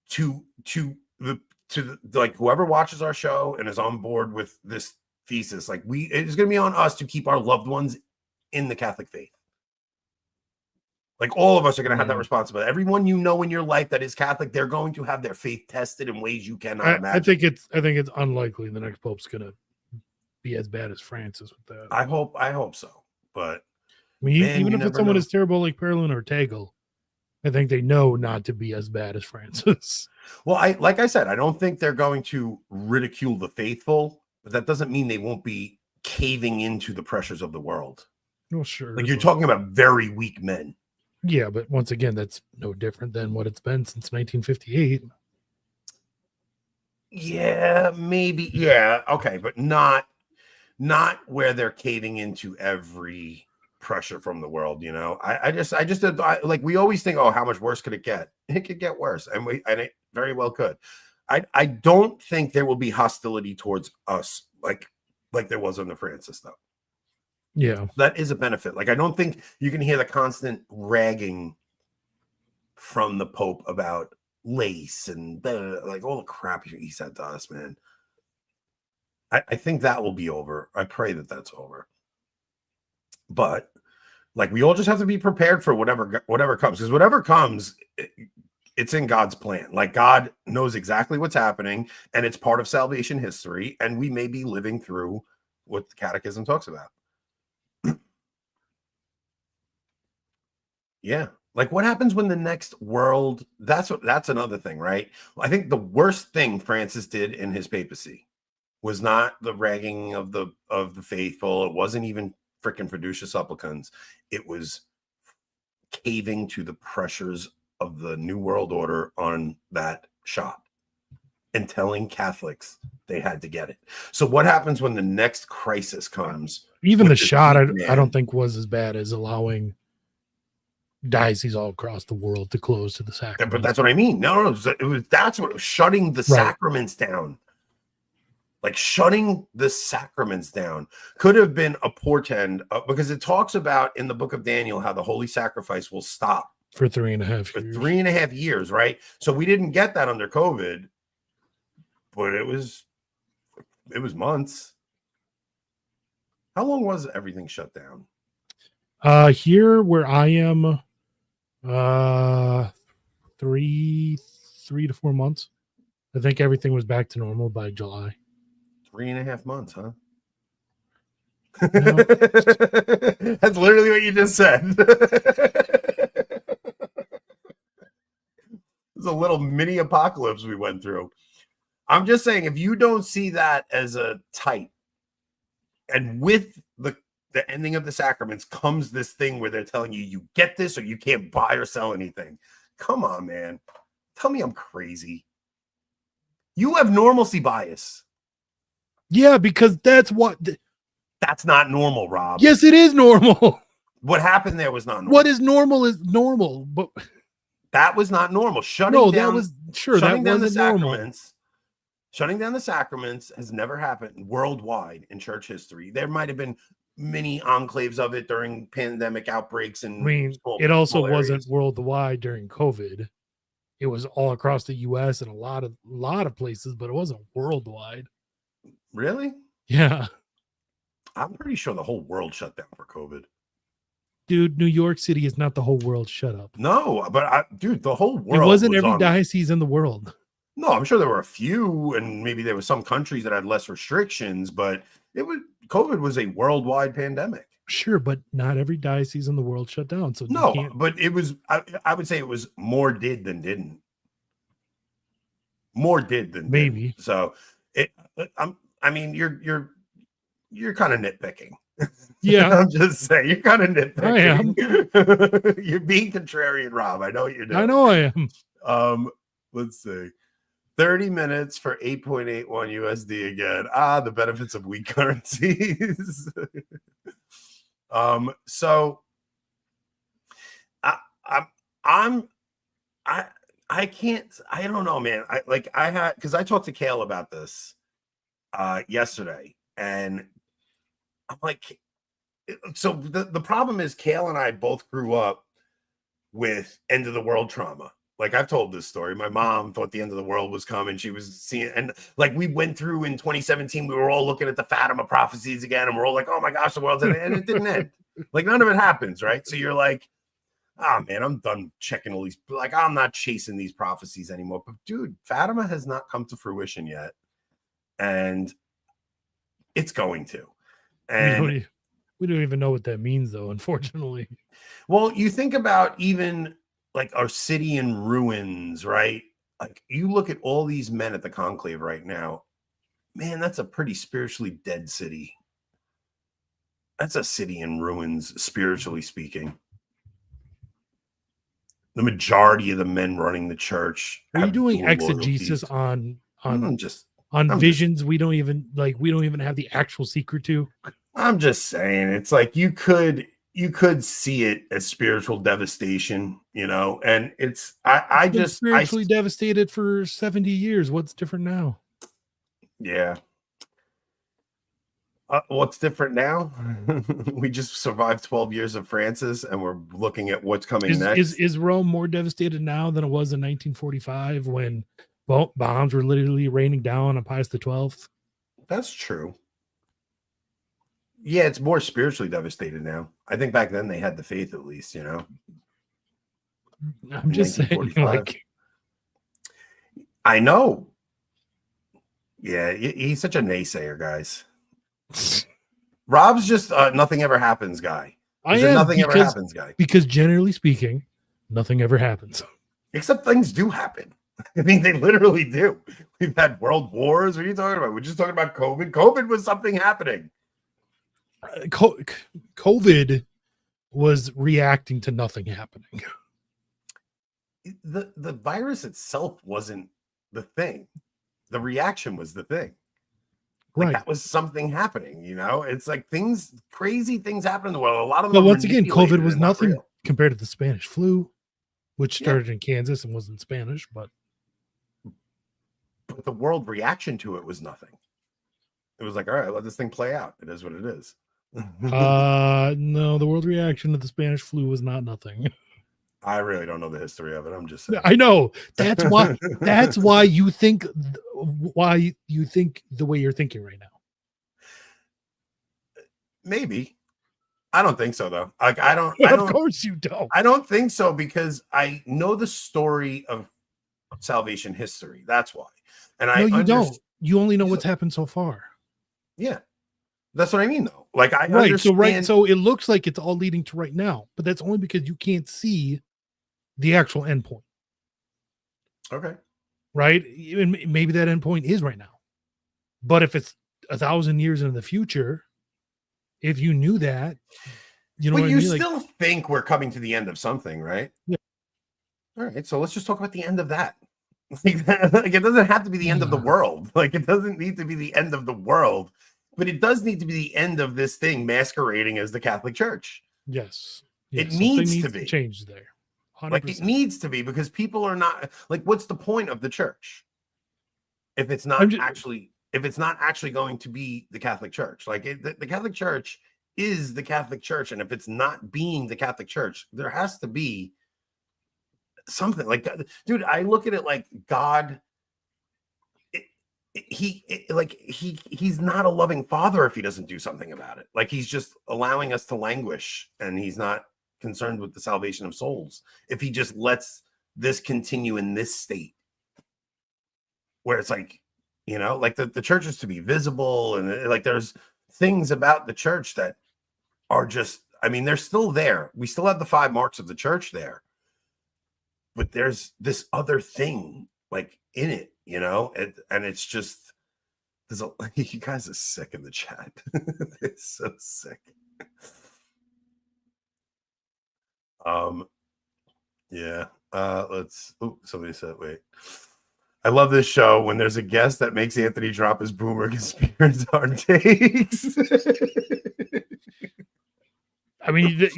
to like, whoever watches our show and is on board with this thesis, like, it is going to be on us to keep our loved ones in the Catholic faith. Like, all of us are going to have that responsibility. Everyone you know in your life that is Catholic, they're going to have their faith tested in ways you cannot imagine. I think it's unlikely the next pope's going to be as bad as Francis with that. I hope so. But I mean, even if it's someone as terrible like Perlin or Tegel, I think they know not to be as bad as Francis. Well, like I said, I don't think they're going to ridicule the faithful, but that doesn't mean they won't be caving into the pressures of the world. Well, sure. Like, you're talking about very weak men. Yeah, but once again, that's no different than what it's been since 1958. Yeah, maybe. Yeah, okay, but not where they're caving into every pressure from the world. You know, I just like, we always think, oh, how much worse could it get? It could get worse, and it very well could. I don't think there will be hostility towards us like there was under Francis, though. Yeah, that is a benefit. Like, I don't think you can hear the constant ragging from the Pope about lace and like all the crap he said to us, man. I think that will be over. I pray that that's over. But like, we all just have to be prepared for whatever comes, because whatever comes, it's in God's plan. Like, God knows exactly what's happening, and it's part of salvation history, and we may be living through what the Catechism talks about. Yeah. Like, what happens when the next world, that's another thing, right? I think the worst thing Francis did in his papacy was not the ragging of the faithful. It wasn't even freaking fiducia supplicans. It was caving to the pressures of the New World Order on that shot and telling Catholics they had to get it. So what happens when the next crisis comes? Even the shot, I don't think was as bad as allowing dioceses all across the world to close to the sacraments. But that's what I mean. No, that's what shutting the sacraments down. Like, shutting the sacraments down could have been a portend, because it talks about in the book of Daniel how the holy sacrifice will stop for 3.5 years. For 3.5 years, right? So we didn't get that under COVID, but it was months. How long was everything shut down? Here where I am, 3 to 4 months. I think everything was back to normal by July. 3.5 months, huh? No. That's literally what you just said. It's a little mini apocalypse we went through. I'm just saying, if you don't see that as a type, and with the ending of the sacraments comes this thing where they're telling you, you get this or you can't buy or sell anything. Come on, man. Tell me I'm crazy. You have normalcy bias. Yeah, because that's what. That's not normal, Rob. Yes, it is normal. What happened there was not normal. What is normal, but that was not normal. Shutting down the sacraments. normal. Shutting down the sacraments has never happened worldwide in church history. There might have been many enclaves of it during pandemic outbreaks, and it also wasn't worldwide during COVID. It was all across the U.S. and a lot of places, but it wasn't worldwide. Really? Yeah. I'm pretty sure the whole world shut down for COVID. Dude, New York City is not the whole world. Shut up. No, but the whole world. It wasn't every diocese in the world. No, I'm sure there were a few, and maybe there were some countries that had less restrictions, but COVID was a worldwide pandemic. Sure, but not every diocese in the world shut down. So no, but it was. I would say it was more did than didn't. More did than maybe. Didn't. So I mean, you're kind of nitpicking. Yeah, I'm just saying you're kind of nitpicking. I am. You're being contrarian, Rob. I know what you're doing. I know I am. Let's see. 30 minutes for 8.81 USD again. The benefits of weak currencies. So I can't, I don't know, man. Because I talked to Kale about this yesterday, and I'm like, so the problem is Kale and I both grew up with end of the world trauma. Like, I've told this story. My mom thought the end of the world was coming. She was seeing, and like we went through in 2017, we were all looking at the Fatima prophecies again, and we're all like, oh my gosh, the world's ending, and it didn't end. Like, none of it happens, right? So you're like, man, I'm done checking all these. Like, I'm not chasing these prophecies anymore. But dude, Fatima has not come to fruition yet, and it's going to. And we don't even know what that means, though, unfortunately. Well, you think about even like our city in ruins, right? Like, you look at all these men at the conclave right now, man, that's a pretty spiritually dead city. That's a city in ruins, spiritually speaking. The majority of the men running the church. Are you doing exegesis on visions we don't even have the actual secret to? I'm just saying, it's like you could see it as spiritual devastation, you know, and it's I just spiritually devastated for 70 years. What's different now? Yeah. What's different now? We just survived 12 years of Francis, and we're looking at what's coming next. Is Rome more devastated now than it was in 1945 when bombs were literally raining down on Pius XII? That's true. Yeah, it's more spiritually devastated now. I think back then they had the faith, at least, you know. I'm just saying, like, I know. Yeah, he's such a naysayer, guys. Rob's just nothing ever happens guy. Nothing ever happens guy. Because generally speaking, nothing ever happens. Except things do happen. I mean, they literally do. We've had world wars. What are you talking about? We're just talking about COVID. COVID was something happening. COVID was reacting to nothing happening. The virus itself wasn't the thing. The reaction was the thing. Like, right. That was something happening, you know? It's like crazy things happen in the world. A lot of them. But once again, COVID was nothing compared to the Spanish flu, which started in Kansas and wasn't Spanish, but the world reaction to it was nothing. It was like, all right, let this thing play out. It is what it is. No, the world reaction to the Spanish flu was not nothing. I really don't know the history of it. I'm just saying. I know. That's why you think the way you're thinking right now. Maybe. I don't think so, though. Like, I don't. Of course you don't. I don't think so, because I know the story of salvation history. That's why. And you don't. You only know what's happened so far. Yeah. That's what I mean, though. Like, I Right. understand. So it looks like it's all leading to right now, but that's only because you can't see the actual endpoint. Okay. Right. Even maybe that endpoint is right now. But if it's 1,000 years in the future, if you knew that, you know But what I you mean? still think we're coming to the end of something, right? Yeah. All right. So let's just talk about the end of that. Like, it doesn't have to be the end of the world. Like, it doesn't need to be the end of the world, but it does need to be the end of this thing masquerading as the Catholic Church. Yes. It Something needs to be change there. 100%. Like, it needs to be, because people are not like, what's the point of the church if it's not actually going to be the Catholic Church? Like, the Catholic Church is the Catholic Church, and if it's not being the Catholic Church, there has to be something. Like, dude, I look at it like God. He's not a loving father if he doesn't do something about it. Like, he's just allowing us to languish, and he's not concerned with the salvation of souls if he just lets this continue in this state where it's like, like the church is to be visible, and like there's things about the church that are just, I mean, they're still there. We still have the 5 marks of the church there, but there's this other thing like in it, and it's just, you guys are sick in the chat. It's so sick. Yeah. Somebody said, wait. I love this show when there's a guest that makes Anthony drop his boomer conspiracy hard takes. I mean,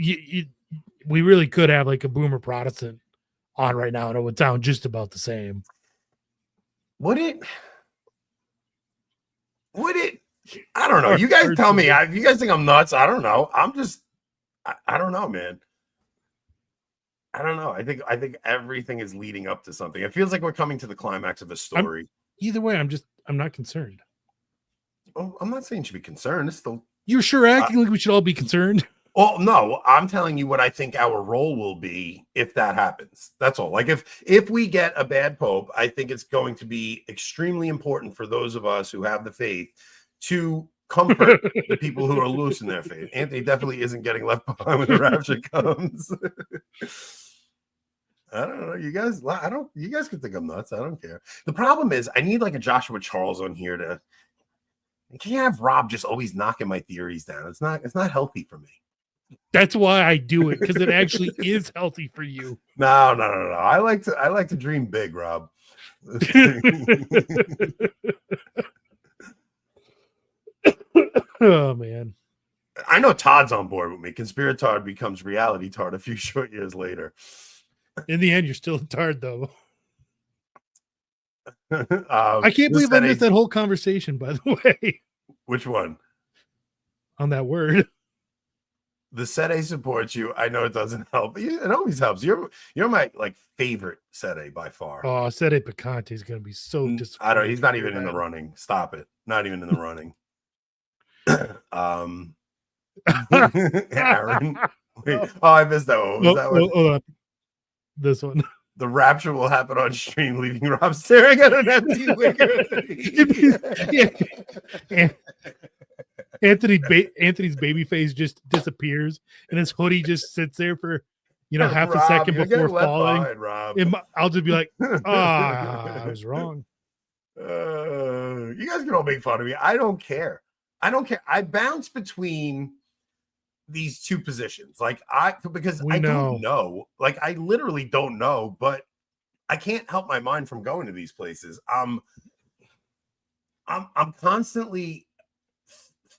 we really could have like a boomer Protestant on right now, and it would sound just about the same. Would it? I don't know. You guys tell me. You guys think I'm nuts? I don't know. I don't know, man. I don't know. I think everything is leading up to something. It feels like we're coming to the climax of a story. Either way, I'm not concerned. Oh, I'm not saying you should be concerned. It's still, you're sure acting like we should all be concerned. Well, no, I'm telling you what I think our role will be if that happens. That's all. Like, if we get a bad pope, I think it's going to be extremely important for those of us who have the faith to comfort the people who are loose in their faith. Anthony definitely isn't getting left behind when the rapture comes. I don't know. You guys can think I'm nuts. I don't care. The problem is I need like a Joshua Charles on here to, I can't have Rob just always knocking my theories down. It's not healthy for me. That's why I do it, because it actually is healthy for you. No. I like to dream big, Rob. Oh man. I know Todd's on board with me. Conspiratard becomes reality tard a few short years later. In the end, you're still a tard, though. I can't believe I missed that whole conversation, by the way. Which one? On that word. The Sede supports you. I know it doesn't help. It always helps. You're my like favorite Sede by far. Oh, Sede Picante is going to be so disappointed. I don't. He's not even in the running. Stop it. Not even in the running. Aaron. Wait. Oh, I missed that one. Was that one? This one. The rapture will happen on stream, leaving Rob staring at an empty wicker. Anthony's baby face just disappears, and his hoodie just sits there for half a second before falling. Behind, I'll just be like, I was wrong. You guys can all make fun of me. I don't care. I bounce between these two positions. Because I don't know. Like, I literally don't know, but I can't help my mind from going to these places. I'm constantly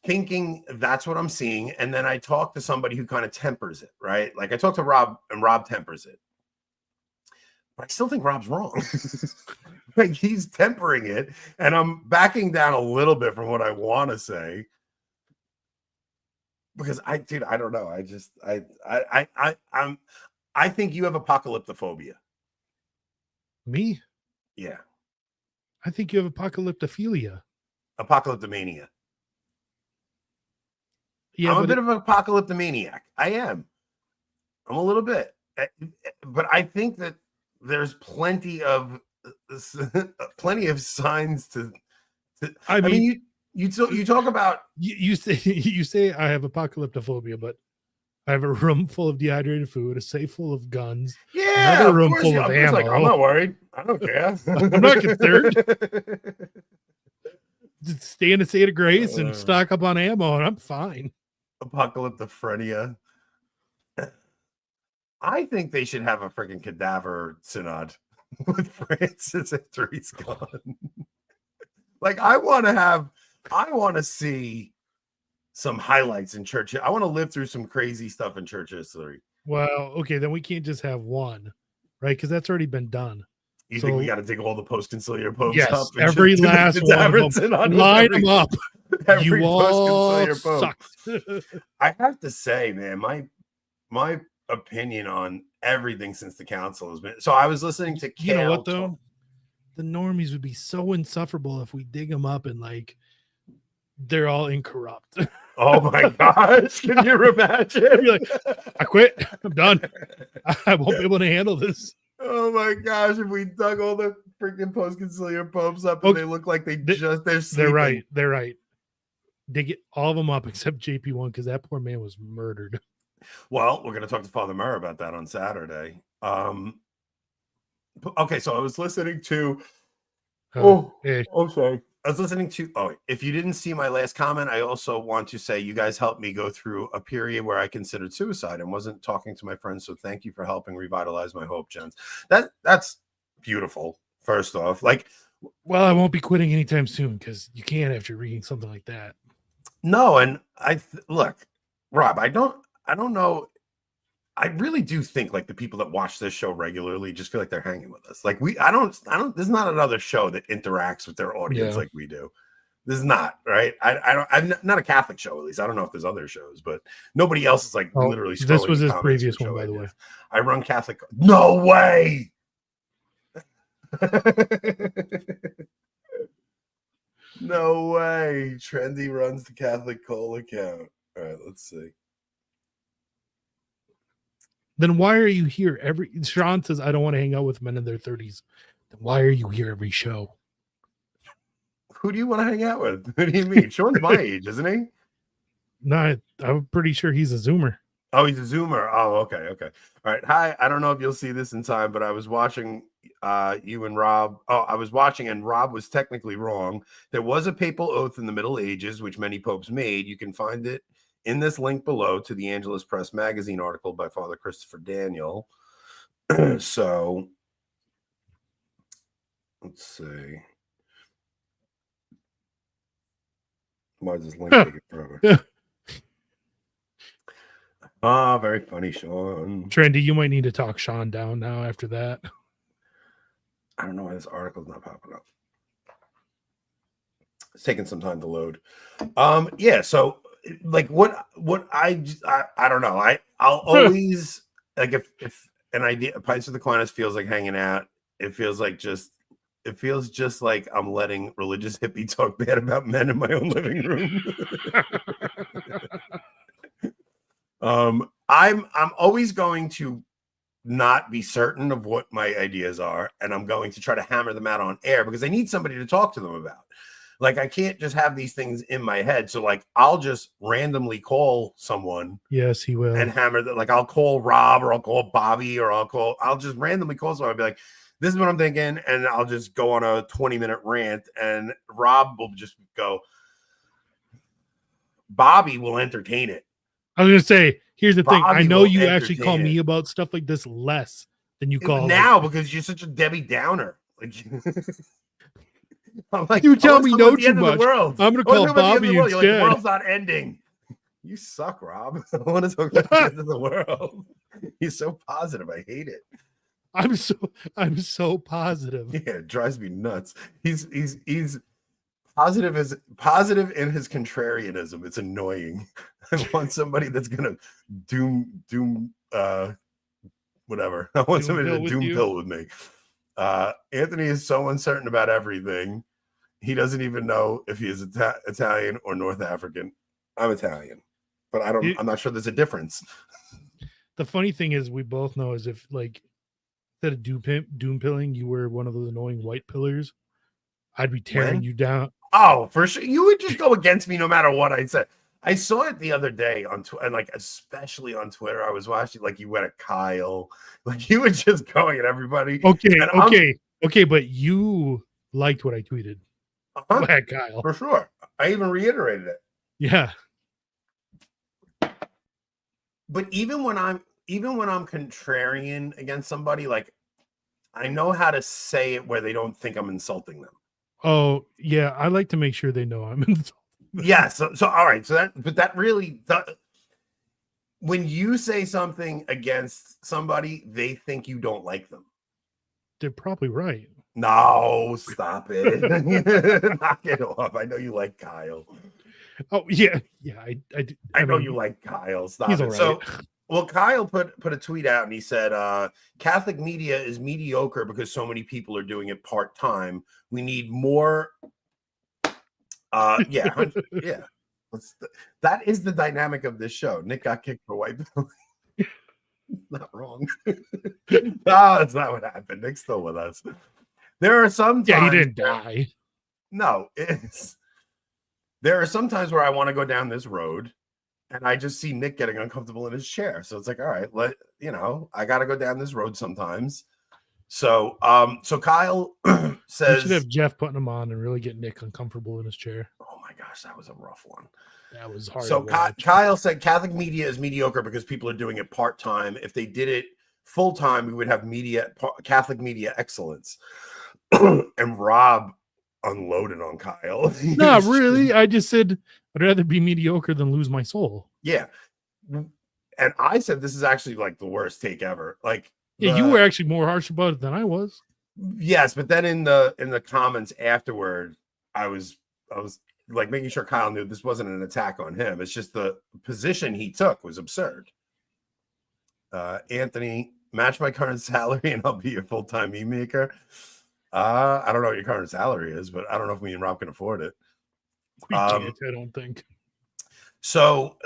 thinking that's what I'm seeing, and then I talk to somebody who kind of tempers it, right? Like, I talk to Rob, and Rob tempers it. But I still think Rob's wrong. Like, he's tempering it, and I'm backing down a little bit from what I want to say. Because I don't know. I think you have apocalyptophobia. Me? Yeah. I think you have apocalyptophilia. Apocalyptomania. Yeah, I'm a bit of an apocalyptomaniac. I am. I'm a little bit. But I think that there's plenty of signs to I mean You talk about You say I have apocalyptophobia, but I have a room full of dehydrated food, a safe full of guns, another room full of ammo. Like, I'm not worried. I don't care. I'm not concerned. Just stay in a state of grace and stock up on ammo, and I'm fine. Apocalyptophrenia. I think they should have a freaking cadaver synod with Francis after he's gone. Like, I want to see some highlights in church. I want to live through some crazy stuff in church history. Well, okay, then we can't just have one, right? Because that's already been done. You think we got to dig all the post-conciliar popes yes, up? Every last one of them. Line them up. Every you all pope. I have to say, man, my opinion on everything since the council has been. So I was listening to Kale. You know what though? The normies would be so insufferable if we dig them up and like they're all incorrupt. Oh my gosh! Can you imagine? Like, I quit. I'm done. I won't be able to handle this. Oh my gosh! If we dug all the freaking post-conciliar popes up and they look like they're sleeping. They're right. Dig it all of them up except JP1 because that poor man was murdered. Well, we're going to talk to Father Murr about that on Saturday. Okay, so I was listening to. Hey. Sorry. I was listening to. Oh, if you didn't see my last comment, I also want to say you guys helped me go through a period where I considered suicide and wasn't talking to my friends. So thank you for helping revitalize my hope, gents. That's beautiful. First off, like, well, I won't be quitting anytime soon because you can't after reading something like that. No, and look, Rob, I don't know. I really do think like the people that watch this show regularly just feel like they're hanging with us. Like I don't, there's not another show that interacts with their audience like we do. This is not right. I'm not a Catholic show, at least. I don't know if there's other shows, but nobody else is like literally. This was his previous one, by the way. I run Catholic. No way. No way. Trendy runs the Catholic Cole account. All right, let's see. Then why are you here Sean says I don't want to hang out with men in their 30s. Then why are you here every show? Who do you want to hang out with? What do you mean? Sean's my age, isn't he? No, I'm pretty sure he's a Zoomer. Oh, he's a Zoomer. Oh, okay. All right. Hi. I don't know if you'll see this in time, but I was watching you and Rob. Oh, I was watching and Rob was technically wrong. There was a papal oath in the Middle Ages, which many popes made. You can find it in this link below to the Angelus Press magazine article by Father Christopher Daniel. So let's see. Why does this link take it forever? Very funny, Sean. Trendy, you might need to talk Sean down now after that. I don't know why this article's not popping up. It's taking some time to load. Yeah, so like what I don't know. I'll always like if an idea Pints with Aquinas feels like hanging out, it feels just like I'm letting religious hippie talk bad about men in my own living room. I'm always going to not be certain of what my ideas are, and I'm going to try to hammer them out on air because I need somebody to talk to them about. Like, I can't just have these things in my head. So like, I'll just randomly call someone. Yes, he will. And hammer that. Like, I'll call Rob or I'll call Bobby or I'll just randomly call someone. I'll be like, this is what I'm thinking. And I'll just go on a 20-minute rant and Rob will just go, Bobby will entertain it. I was going to say, here's the thing. I know you actually call it. me about stuff like this less than you call now because you're such a Debbie Downer. Like, I'm like, you tell me no too much. I'm going to call Bobby instead. Like, the world's not ending. You suck, Rob. I want to talk about the end of the world. He's so positive. I hate it. I'm so positive. Yeah, it drives me nuts. He's positive in his contrarianism. It's annoying. I want somebody that's gonna doom whatever. I want somebody to doom pill with me. Anthony is so uncertain about everything. He doesn't even know if he is Italian or North African. I'm Italian, but I'm not sure there's a difference. The funny thing is, we both know is if like instead of doom pilling, you were one of those annoying white pillars, I'd be tearing you down. Oh, for sure. You would just go against me no matter what I said. I saw it the other day on Twitter, and like especially on Twitter. I was watching like you went at Kyle, like you were just going at everybody. Okay, but you liked what I tweeted. Uh-huh, at Kyle. for sure. I even reiterated it. Yeah. But even when I'm contrarian against somebody, like I know how to say it where they don't think I'm insulting them. Oh, yeah. I like to make sure they know I'm insulting them. Yeah. So all right. So that really, when you say something against somebody, they think you don't like them. They're probably right. No, stop it. Knock it off. I know you like Kyle. Oh, yeah. Yeah. I know you like Kyle. Stop he's it. All right. So, well, Kyle put a tweet out and he said, Catholic media is mediocre because so many people are doing it part-time. We need more. Yeah. That is the dynamic of this show. Nick got kicked for white belt. Not wrong. No, that's not what happened. Nick's still with us. There are some times. Yeah, he didn't die. No, there are some times where I want to go down this road and I just see Nick getting uncomfortable in his chair. So it's like, all right, I got to go down this road sometimes. So, so Kyle says, we should have Jeff putting him on and really get Nick uncomfortable in his chair. Oh my gosh, that was a rough one. That was hard. So Kyle said Catholic media is mediocre because people are doing it part-time. If they did it full-time, we would have Catholic media excellence. And Rob unloaded on Kyle. Not really. I just said I'd rather be mediocre than lose my soul. Yeah. And I said this is actually like the worst take ever. Like, yeah, you were actually more harsh about it than I was. Yes, but then in the comments afterward, I was like making sure Kyle knew this wasn't an attack on him. It's just the position he took was absurd. Anthony, match my current salary and I'll be your full-time meme maker. I don't know what your current salary is, but I don't know if me and Rob can afford it. We can't, I don't think. So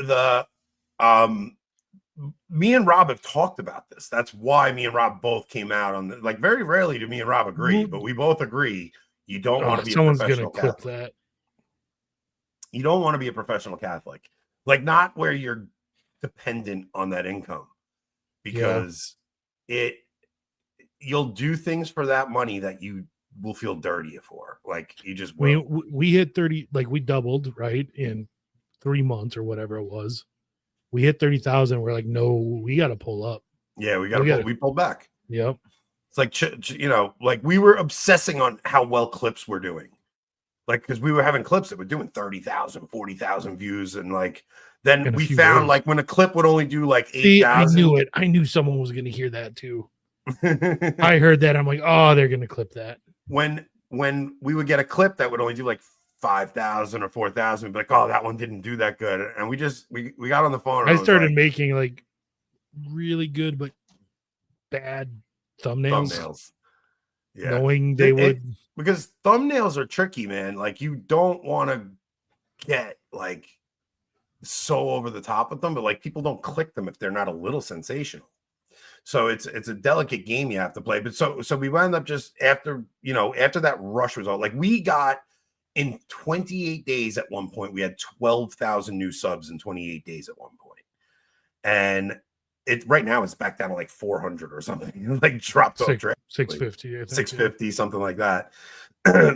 me and Rob have talked about this. That's why me and Rob both came out on like very rarely do me and Rob agree, but we both agree you don't want to be someone's a professional gonna clip Catholic. that. You don't want to be a professional Catholic, like not where you're dependent on that income, because you'll do things for that money that you will feel dirty for. Like you just will. We hit 30, like we doubled right in 3 months or whatever it was. We hit 30,000. We're like, no, we got to pull up. Yeah, we pulled back. Yep. It's like, like we were obsessing on how well clips were doing. Like, because we were having clips that were doing 30,000, 40,000 views. And like, then we found days. Like when a clip would only do like 8,000. I knew it. I knew someone was going to hear that too. I heard that. I'm like, oh, they're going to clip that. When we would get a clip that would only do like 5,000 or 4,000, like, oh, that one didn't do that good. And we got on the phone. And I started making like really good, but bad thumbnails. Yeah. Knowing they would. Because thumbnails are tricky, man. Like you don't want to get like so over the top with them, but like people don't click them if they're not a little sensational. So it's a delicate game you have to play. But so we wound up just after that rush result, like we got in 28 days at one point, we had 12,000 new subs in 28 days at one point. And right now it's back down to like 400 or something. Like dropped off 650, I think, 650, something like that.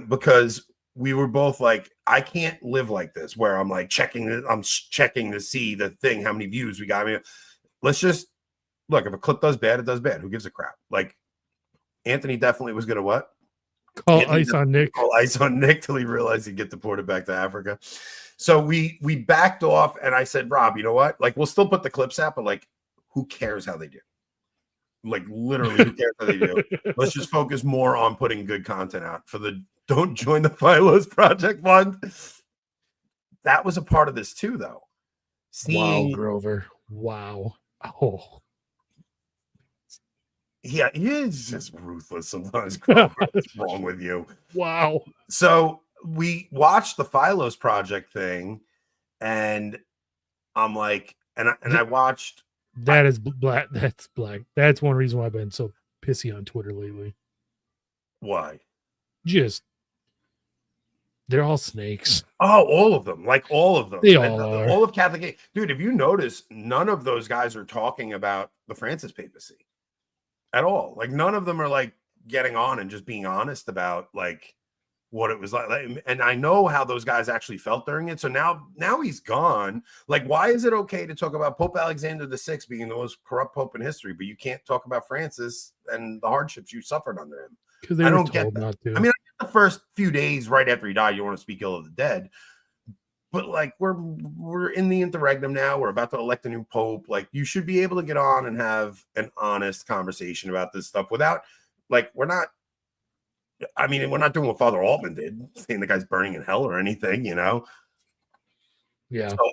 Because we were both like, I can't live like this where I'm like checking to see the thing, how many views we got. I mean, let's just look, if a clip does bad, it does bad. Who gives a crap? Like Anthony definitely was gonna what? Call ice on Nick till he realized he'd get deported back to Africa. So we backed off, and I said, Rob, you know what? Like we'll still put the clips out, but like who cares how they do? Like literally, who cares how they do? Let's just focus more on putting good content out for the Don't Join the Philos Project Fund. That was a part of this too, though. Wow, Grover. Wow. Oh. Yeah, he is just ruthless sometimes. What's wrong with you? Wow. So we watched the Philos Project thing, and I'm like, and I watched. That is black. That's black. That's one reason why I've been so pissy on Twitter lately. Why? Just They're all snakes. Oh, all of them. Like all of them. They all are. All of Catholic. Dude, if you notice, none of those guys are talking about the Francis papacy at all. Like none of them are like getting on and just being honest about like what it was like. And I know how those guys actually felt during it. So now he's gone. Like, why is it okay to talk about Pope Alexander VI being the most corrupt pope in history, but you can't talk about Francis and the hardships you suffered under him? Because they don't get that. Not to. I mean, the first few days right after he died, you want to speak ill of the dead, but like we're in the interregnum now. We're about to elect a new pope. Like, you should be able to get on and have an honest conversation about this stuff without, like, we're not doing what Father Altman did, saying the guy's burning in hell or anything, you know? Yeah. So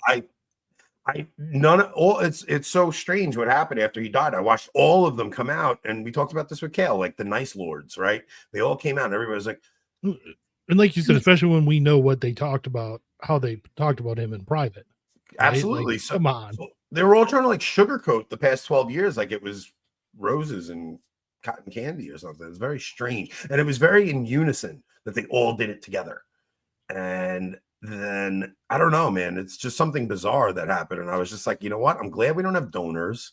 it's so strange what happened after he died. I watched all of them come out, and we talked about this with Kale, like the nice lords, right? They all came out and everybody was like, and like you said, especially when we know what they talked about, how they talked about him in private. Right? Absolutely. Like, so, come on. So they were all trying to like sugarcoat the past 12 years like it was roses and cotton candy or something. It's very strange. And it was very in unison that they all did it together. And then I don't know, man, it's just something bizarre that happened. And I was just like, you know what? I'm glad we don't have donors.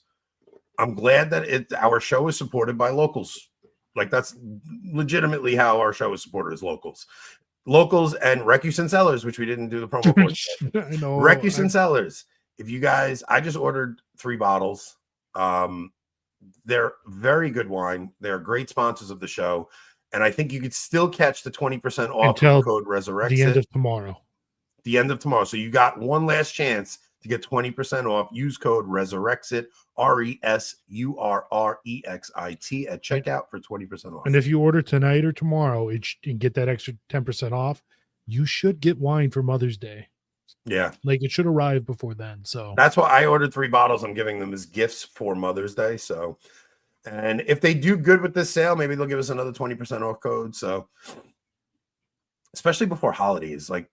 I'm glad that our show is supported by locals. Like, that's legitimately how our show is supported, as locals and Recus and Sellers, which we didn't do the promo for. I know. Recus and Sellers. If you guys, I just ordered 3 bottles. They're very good wine. They're great sponsors of the show. And I think you could still catch the 20% off until code Resurrect. The end of tomorrow. The end of tomorrow. So you got one last chance to get 20% off. Use code Resurrexit, RESURREXIT at checkout for 20% off. And if you order tonight or tomorrow and get that extra 10% off, you should get wine for Mother's Day. Yeah. Like, it should arrive before then. So that's why I ordered 3 bottles. I'm giving them as gifts for Mother's Day. So, and if they do good with this sale, maybe they'll give us another 20% off code. So, especially before holidays, I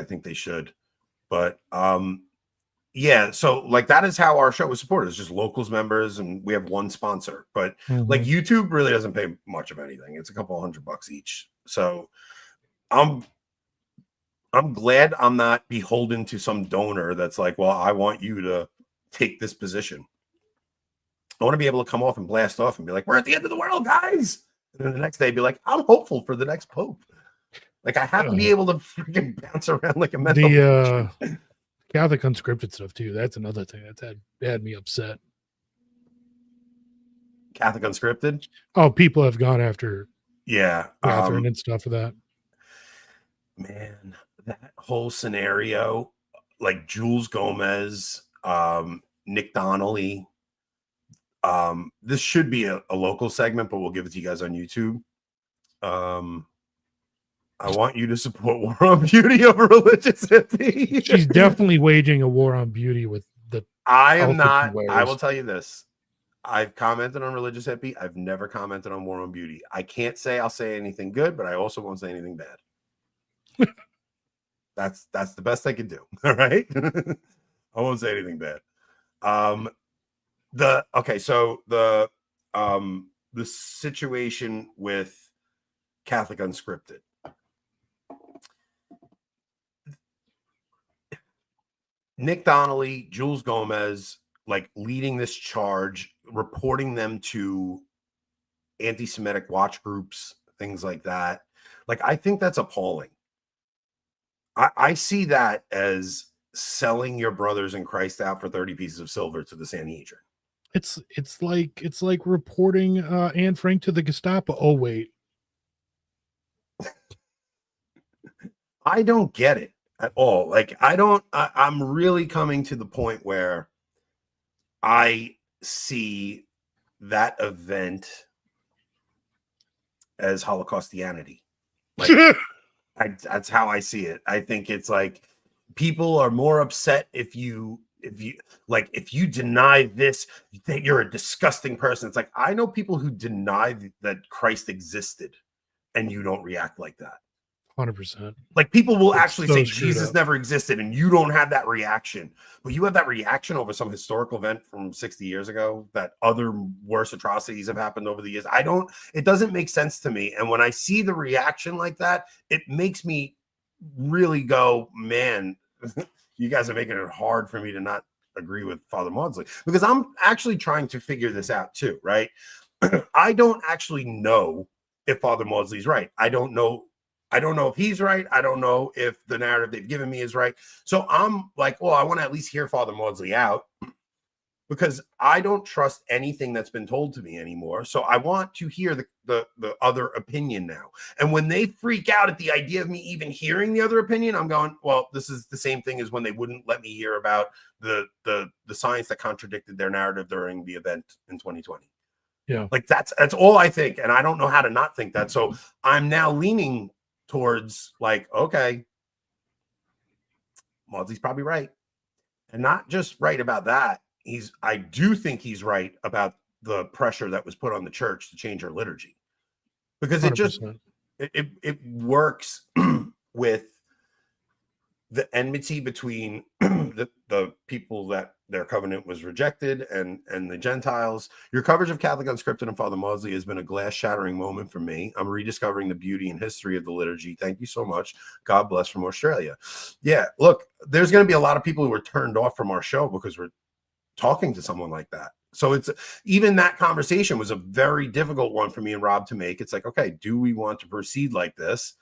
think they should. But yeah, so like that is how our show is supported. It's just locals members, and we have one sponsor. But like YouTube really doesn't pay much of anything. It's a couple $100 each. So I'm glad I'm not beholden to some donor that's like, well, I want you to take this position. I want to be able to come off and blast off and be like, we're at the end of the world, guys. And then the next day be like, I'm hopeful for the next pope. Like, I have to be able to freaking bounce around like a mental. The Catholic unscripted stuff too. That's another thing that's had me upset. Catholic unscripted. Oh, people have gone after Catherine and stuff for that. Man, that whole scenario, like Jules Gomez, Nick Donnelly. This should be a local segment, but we'll give it to you guys on YouTube. I want you to support War on Beauty over religious hippie. She's definitely waging a war on beauty with the. I am not. I will tell you this. I've commented on religious hippie. I've never commented on War on Beauty. I can't say I'll say anything good, but I also won't say anything bad. That's the best I can do. All right. I won't say anything bad. So the situation with Catholic unscripted. Nick Donnelly, Jules Gomez, like leading this charge, reporting them to anti-Semitic watch groups, things like that. Like, I think that's appalling. I see that as selling your brothers in Christ out for 30 pieces of silver to the Sanhedrin. It's like reporting Anne Frank to the Gestapo. Oh wait, I don't get it at all. Like, I'm really coming to the point where I see that event as Holocaustianity. Like, that's how I see it. I think it's like people are more upset if you deny this, that you're a disgusting person. It's like, I know people who deny that Christ existed, and you don't react like that. 100%. Like, people will actually say Jesus never existed, and you don't have that reaction. But you have that reaction over some historical event from 60 years ago, that other worse atrocities have happened over the years. It doesn't make sense to me. And when I see the reaction like that, it makes me really go, man, you guys are making it hard for me to not agree with Father Maudsley, because I'm actually trying to figure this out too, right? I don't actually know if Father Maudsley's right. I don't know if he's right. I don't know if the narrative they've given me is right. So I'm like, well, I want to at least hear Father Maudsley out, because I don't trust anything that's been told to me anymore. So I want to hear the other opinion now. And when they freak out at the idea of me even hearing the other opinion, I'm going, well, this is the same thing as when they wouldn't let me hear about the science that contradicted their narrative during the event in 2020. Yeah. Like that's all I think. And I don't know how to not think that. So I'm now leaning towards like, okay, Maudsley's probably right. And not just right about that. I do think he's right about the pressure that was put on the church to change her liturgy, because it just, 100%. it works with the enmity between the people that their covenant was rejected and the Gentiles. Your coverage of Catholic Unscripted and Father Maudsley has been a glass-shattering moment for me. I'm rediscovering the beauty and history of the liturgy. Thank you so much. God bless, from Australia. Yeah, look, there's going to be a lot of people who are turned off from our show because we're talking to someone like that. So it's, even that conversation was a very difficult one for me and Rob to make. It's like, okay, do we want to proceed like this?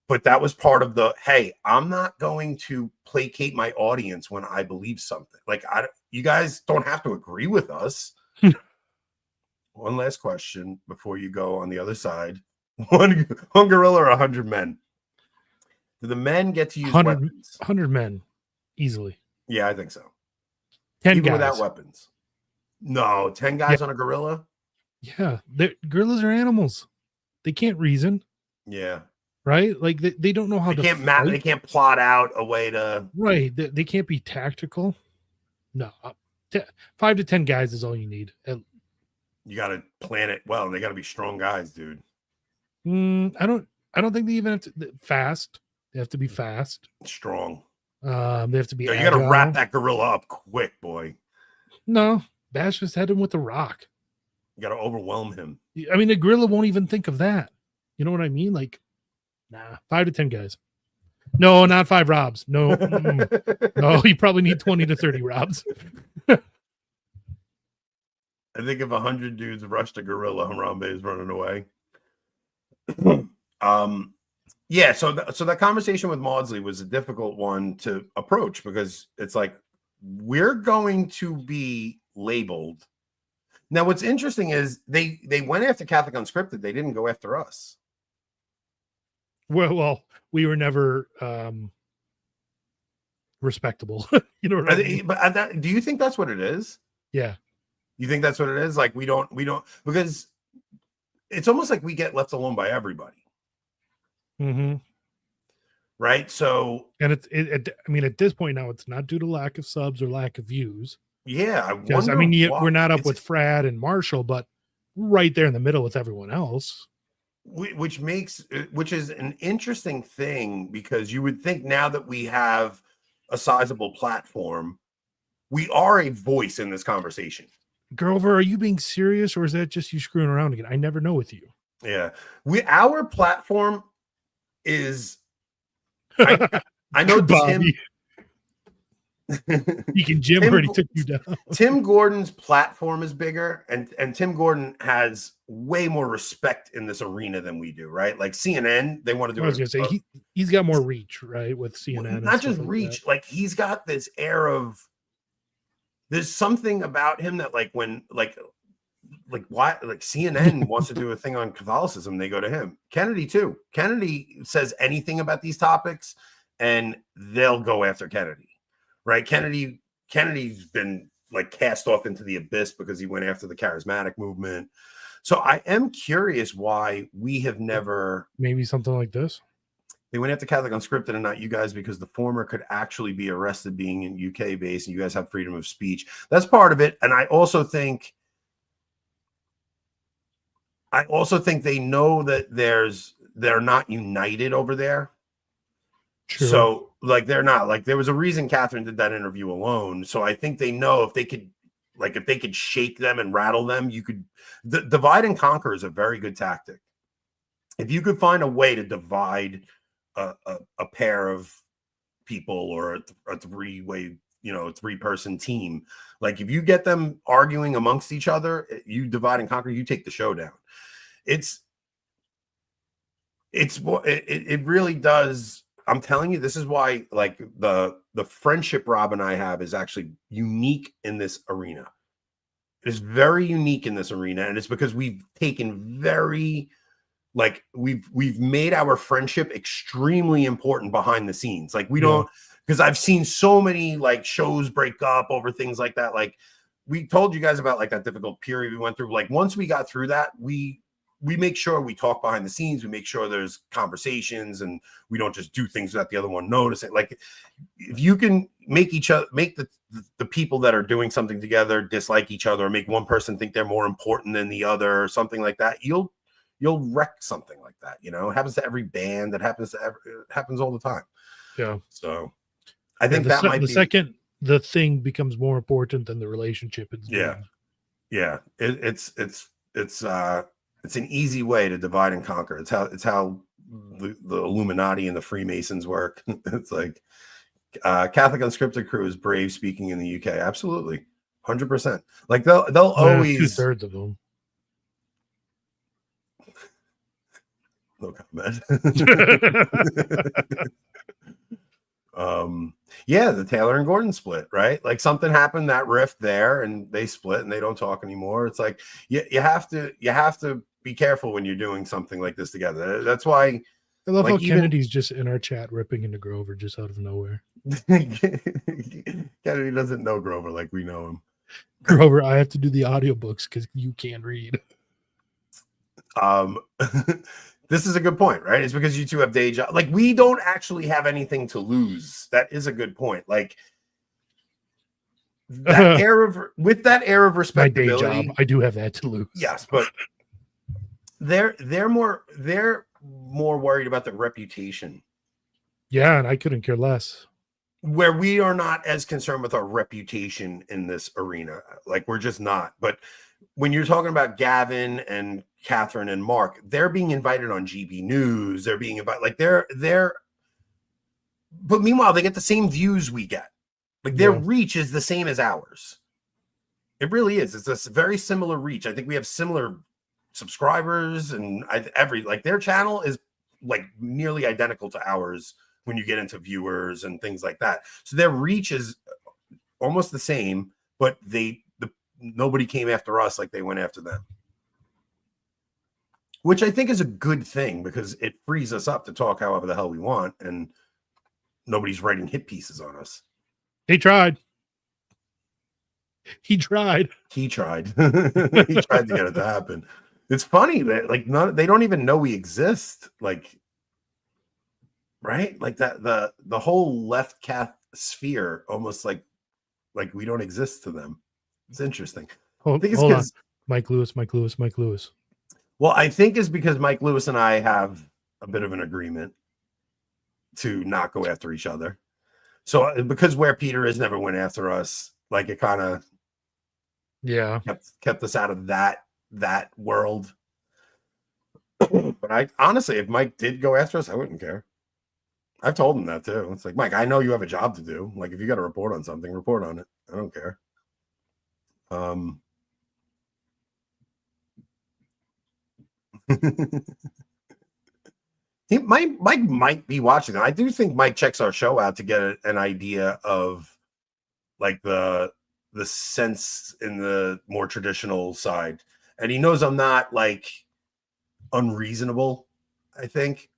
But that was part of the, hey, I'm not going to placate my audience when I believe something. Like, you guys don't have to agree with us. One last question before you go on the other side. One gorilla or 100 men? Do the men get to use 100, weapons? 100 men, easily. Yeah, I think so. 10 Even guys. without weapons. No, 10 guys on a gorilla? Yeah, gorillas are animals. They can't reason. Yeah. Right? Like they don't know how they to can't fight. They can't plot out a way to. Right. They can't be tactical. No. 5 to 10 guys is all you need. You got to plan it well. They got to be strong guys, dude. I don't think they even have to fast. They have to be fast. Strong. They have to be. You got to wrap that gorilla up quick, boy. No, Bash just hit him with a rock. You got to overwhelm him. I mean, the gorilla won't even think of that. You know what I mean? Like, nah, 5 to 10 guys. No, not 5 Robs. No, no, you probably need 20 to 30 Robs. I think if 100 dudes rushed a gorilla, Harambe is running away. Yeah, so that conversation with Maudsley was a difficult one to approach, because it's like, we're going to be labeled. Now, what's interesting is they went after Catholic Unscripted. They didn't go after us. Well, we were never respectable. You know what I mean? But do you think that's what it is? Yeah. You think that's what it is? Like, we don't, because it's almost like we get left alone by everybody. Mm-hmm. Right. So, and I mean, at this point now, it's not due to lack of subs or lack of views. Yeah. I mean, we're not up with Frad and Marshall, but right there in the middle with everyone else. Which is an interesting thing, because you would think now that we have a sizable platform, we are a voice in this conversation. Grover, are you being serious, or is that just you screwing around again? I never know with you. Yeah. Our platform is, I know Bobby. Jim already took you down. Tim Gordon's platform is bigger, and Tim Gordon has way more respect in this arena than we do, right? Like CNN, they want to do. I was going to say he's got more reach, right? With CNN, not just reach, like he's got this air of. There's something about him that, like, when why, like, CNN wants to do a thing on Catholicism, they go to him. Kennedy too. Kennedy says anything about these topics, and they'll go after Kennedy. Right. Kennedy's been like cast off into the abyss because he went after the charismatic movement. So I am curious why we have never. Maybe something like this. They went after Catholic Unscripted and not you guys, because the former could actually be arrested being in UK based, and you guys have freedom of speech. That's part of it. And I also think they know that they're not united over there. Sure. So, like, they're not, like, there was a reason Catherine did that interview alone. So I think they know if they could shake them and rattle them, divide and conquer is a very good tactic. If you could find a way to divide a pair of people or a three-way, a three-person team. Like if you get them arguing amongst each other, you divide and conquer, you take the showdown. It really does. I'm telling you, this is why like the friendship Rob and I have is actually unique in this arena. It is very unique in this arena, and it's because we've taken we've made our friendship extremely important behind the scenes. Like we don't, because I've seen so many like shows break up over things like that. Like we told you guys about like that difficult period we went through. Like once we got through that, we make sure we talk behind the scenes. We make sure there's conversations and we don't just do things without the other one noticing. Like if you can make the people that are doing something together dislike each other, or make one person think they're more important than the other or something like that, you'll wreck something like that. It happens to every band. It happens all the time. Yeah. So I think the second the thing becomes more important than the relationship. It's an easy way to divide and conquer. It's how the Illuminati and the Freemasons work. It's like Catholic Unscripted crew is brave speaking in the UK. Absolutely. 100%. Like they'll always 2/3 of them. No comment. The Taylor and Gordon split, right? Like something happened, that rift there, and they split and they don't talk anymore. It's like you have to be careful when you're doing something like this together. That's why I love how Kennedy's just in our chat ripping into Grover just out of nowhere. Kennedy doesn't know Grover like we know him. Grover, I have to do the audiobooks because you can't read. This is a good point, right? It's because you two have day job. Like we don't actually have anything to lose. That is a good point. Like that air of respectability. My day job, I do have that to lose. Yes, but they're more worried about their reputation. Yeah, and I couldn't care less. Where we are not as concerned with our reputation in this arena. Like we're just not. But when you're talking about Gavin and Catherine and Mark, they're being invited on GB News. They're being invited, like but meanwhile, they get the same views we get. Like their reach is the same as ours. It really is. It's a very similar reach. I think we have similar subscribers and their channel is like nearly identical to ours when you get into viewers and things like that. So their reach is almost the same, but nobody came after us like they went after them. Which I think is a good thing because it frees us up to talk however the hell we want and nobody's writing hit pieces on us. He tried. He tried. He tried. He tried to get it to happen. It's funny that they don't even know we exist. Like, right? Like that the whole left Cath sphere almost like we don't exist to them. It's interesting. Hold on. Mike Lewis. Well, I think it's because Mike Lewis and I have a bit of an agreement to not go after each other. So because Where Peter Is never went after us, like it kind of kept us out of that world. But I honestly, if Mike did go after us, I wouldn't care. I've told him that too. It's like, Mike, I know you have a job to do. Like if you got to report on something, report on it. I don't care. Mike might be watching. I do think Mike checks our show out to get an idea of like the sense in the more traditional side, and he knows I'm not like unreasonable. I think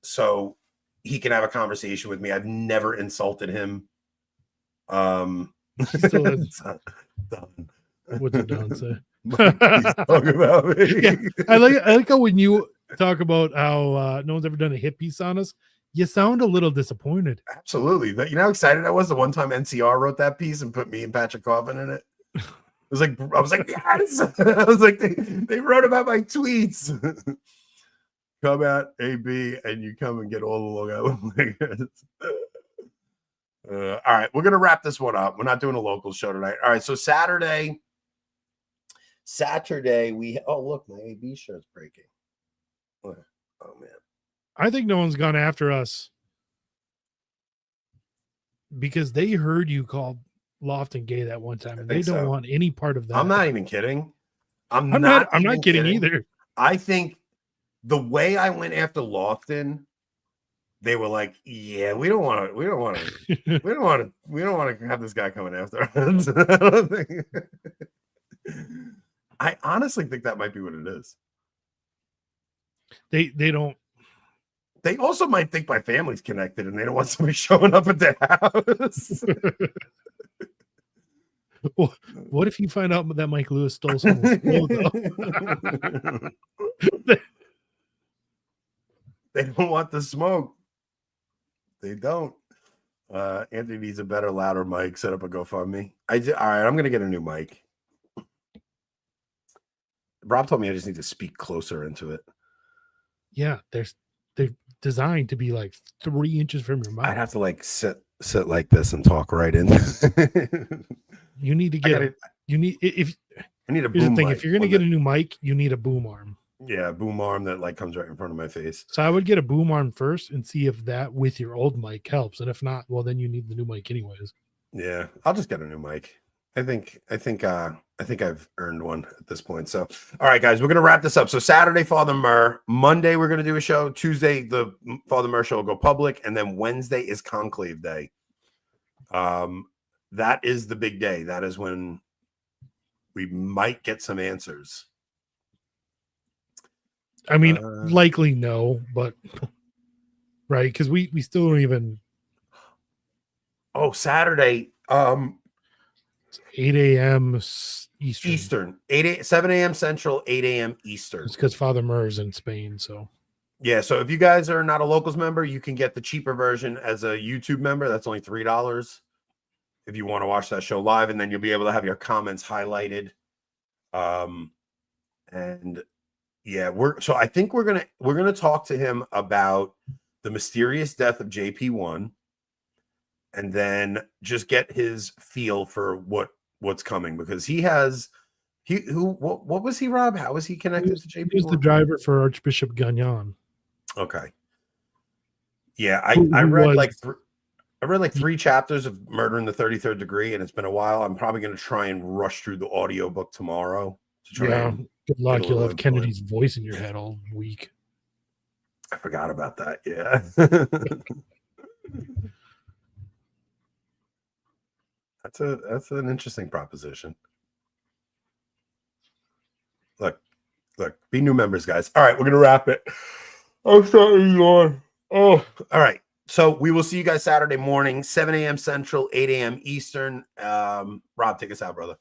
so. He can have a conversation with me. I've never insulted him. Still what's it done say? Talk about me. Yeah, I like how when you talk about how no one's ever done a hit piece on us, you sound a little disappointed. Absolutely. You know how excited I was the one time NCR wrote that piece and put me and Patrick Coffin in it? I was like, yes. I was like, they wrote about my tweets. Come out, AB, and you come and get all the logo. All right, we're gonna wrap this one up. We're not doing a local show tonight. All right, so Saturday we look, my AB shirt's breaking. Oh man, I think no one's gone after us because they heard you call Lofton gay that one time, and they don't want any part of that. I'm not even kidding. I'm not kidding either. I think the way I went after Lofton, they were like, "Yeah, we don't want to have this guy coming after us." I honestly think that might be what it is. They don't. They also might think my family's connected, and they don't want somebody showing up at their house. What if you find out that Mike Lewis stole someone's logo? They don't want the smoke. They don't. Anthony needs a better, louder mic. Set up a GoFundMe. All right, I'm going to get a new mic. Rob told me I just need to speak closer into it. Yeah, they're designed to be like 3 inches from your mouth. I'd have to like sit like this and talk right in. You need to get I need a boom mic. If you're gonna get a new mic, you need a boom arm. Yeah, a boom arm that like comes right in front of my face. So I would get a boom arm first and see if that with your old mic helps. And if not, well then you need the new mic anyways. Yeah, I'll just get a new mic. I think I've earned one at this point. So, all right, guys, we're going to wrap this up. So Saturday, Father Murr. Monday, we're going to do a show. Tuesday, the Father Murr show will go public. And then Wednesday is Conclave Day. That is the big day. That is when we might get some answers. I mean, likely no, but right. Cause we still don't even. Oh, Saturday. 8 a.m. Eastern. 7 a.m. Central, 8 a.m. Eastern. It's because Father Murr is in Spain. So, yeah. So if you guys are not a Locals member, you can get the cheaper version as a YouTube member. That's only $3 if you want to watch that show live. And then you'll be able to have your comments highlighted. And yeah, I think we're going to talk to him about the mysterious death of JP1. And then just get his feel for what's coming, because what was he, Rob? How was he connected to JP? He was the driver for Archbishop Gagnon. Okay. Yeah, I read like 3 chapters of Murder in the 33rd Degree, and it's been a while. I'm probably going to try and rush through the audiobook tomorrow. Good luck. You'll have Kennedy's voice in your head all week. I forgot about that. Yeah. That's an interesting proposition. Look, be new members, guys. All right, we're gonna wrap it. I'm starting on. Oh, all right. So we will see you guys Saturday morning, 7 a.m. Central, 8 a.m. Eastern. Rob, take us out, brother.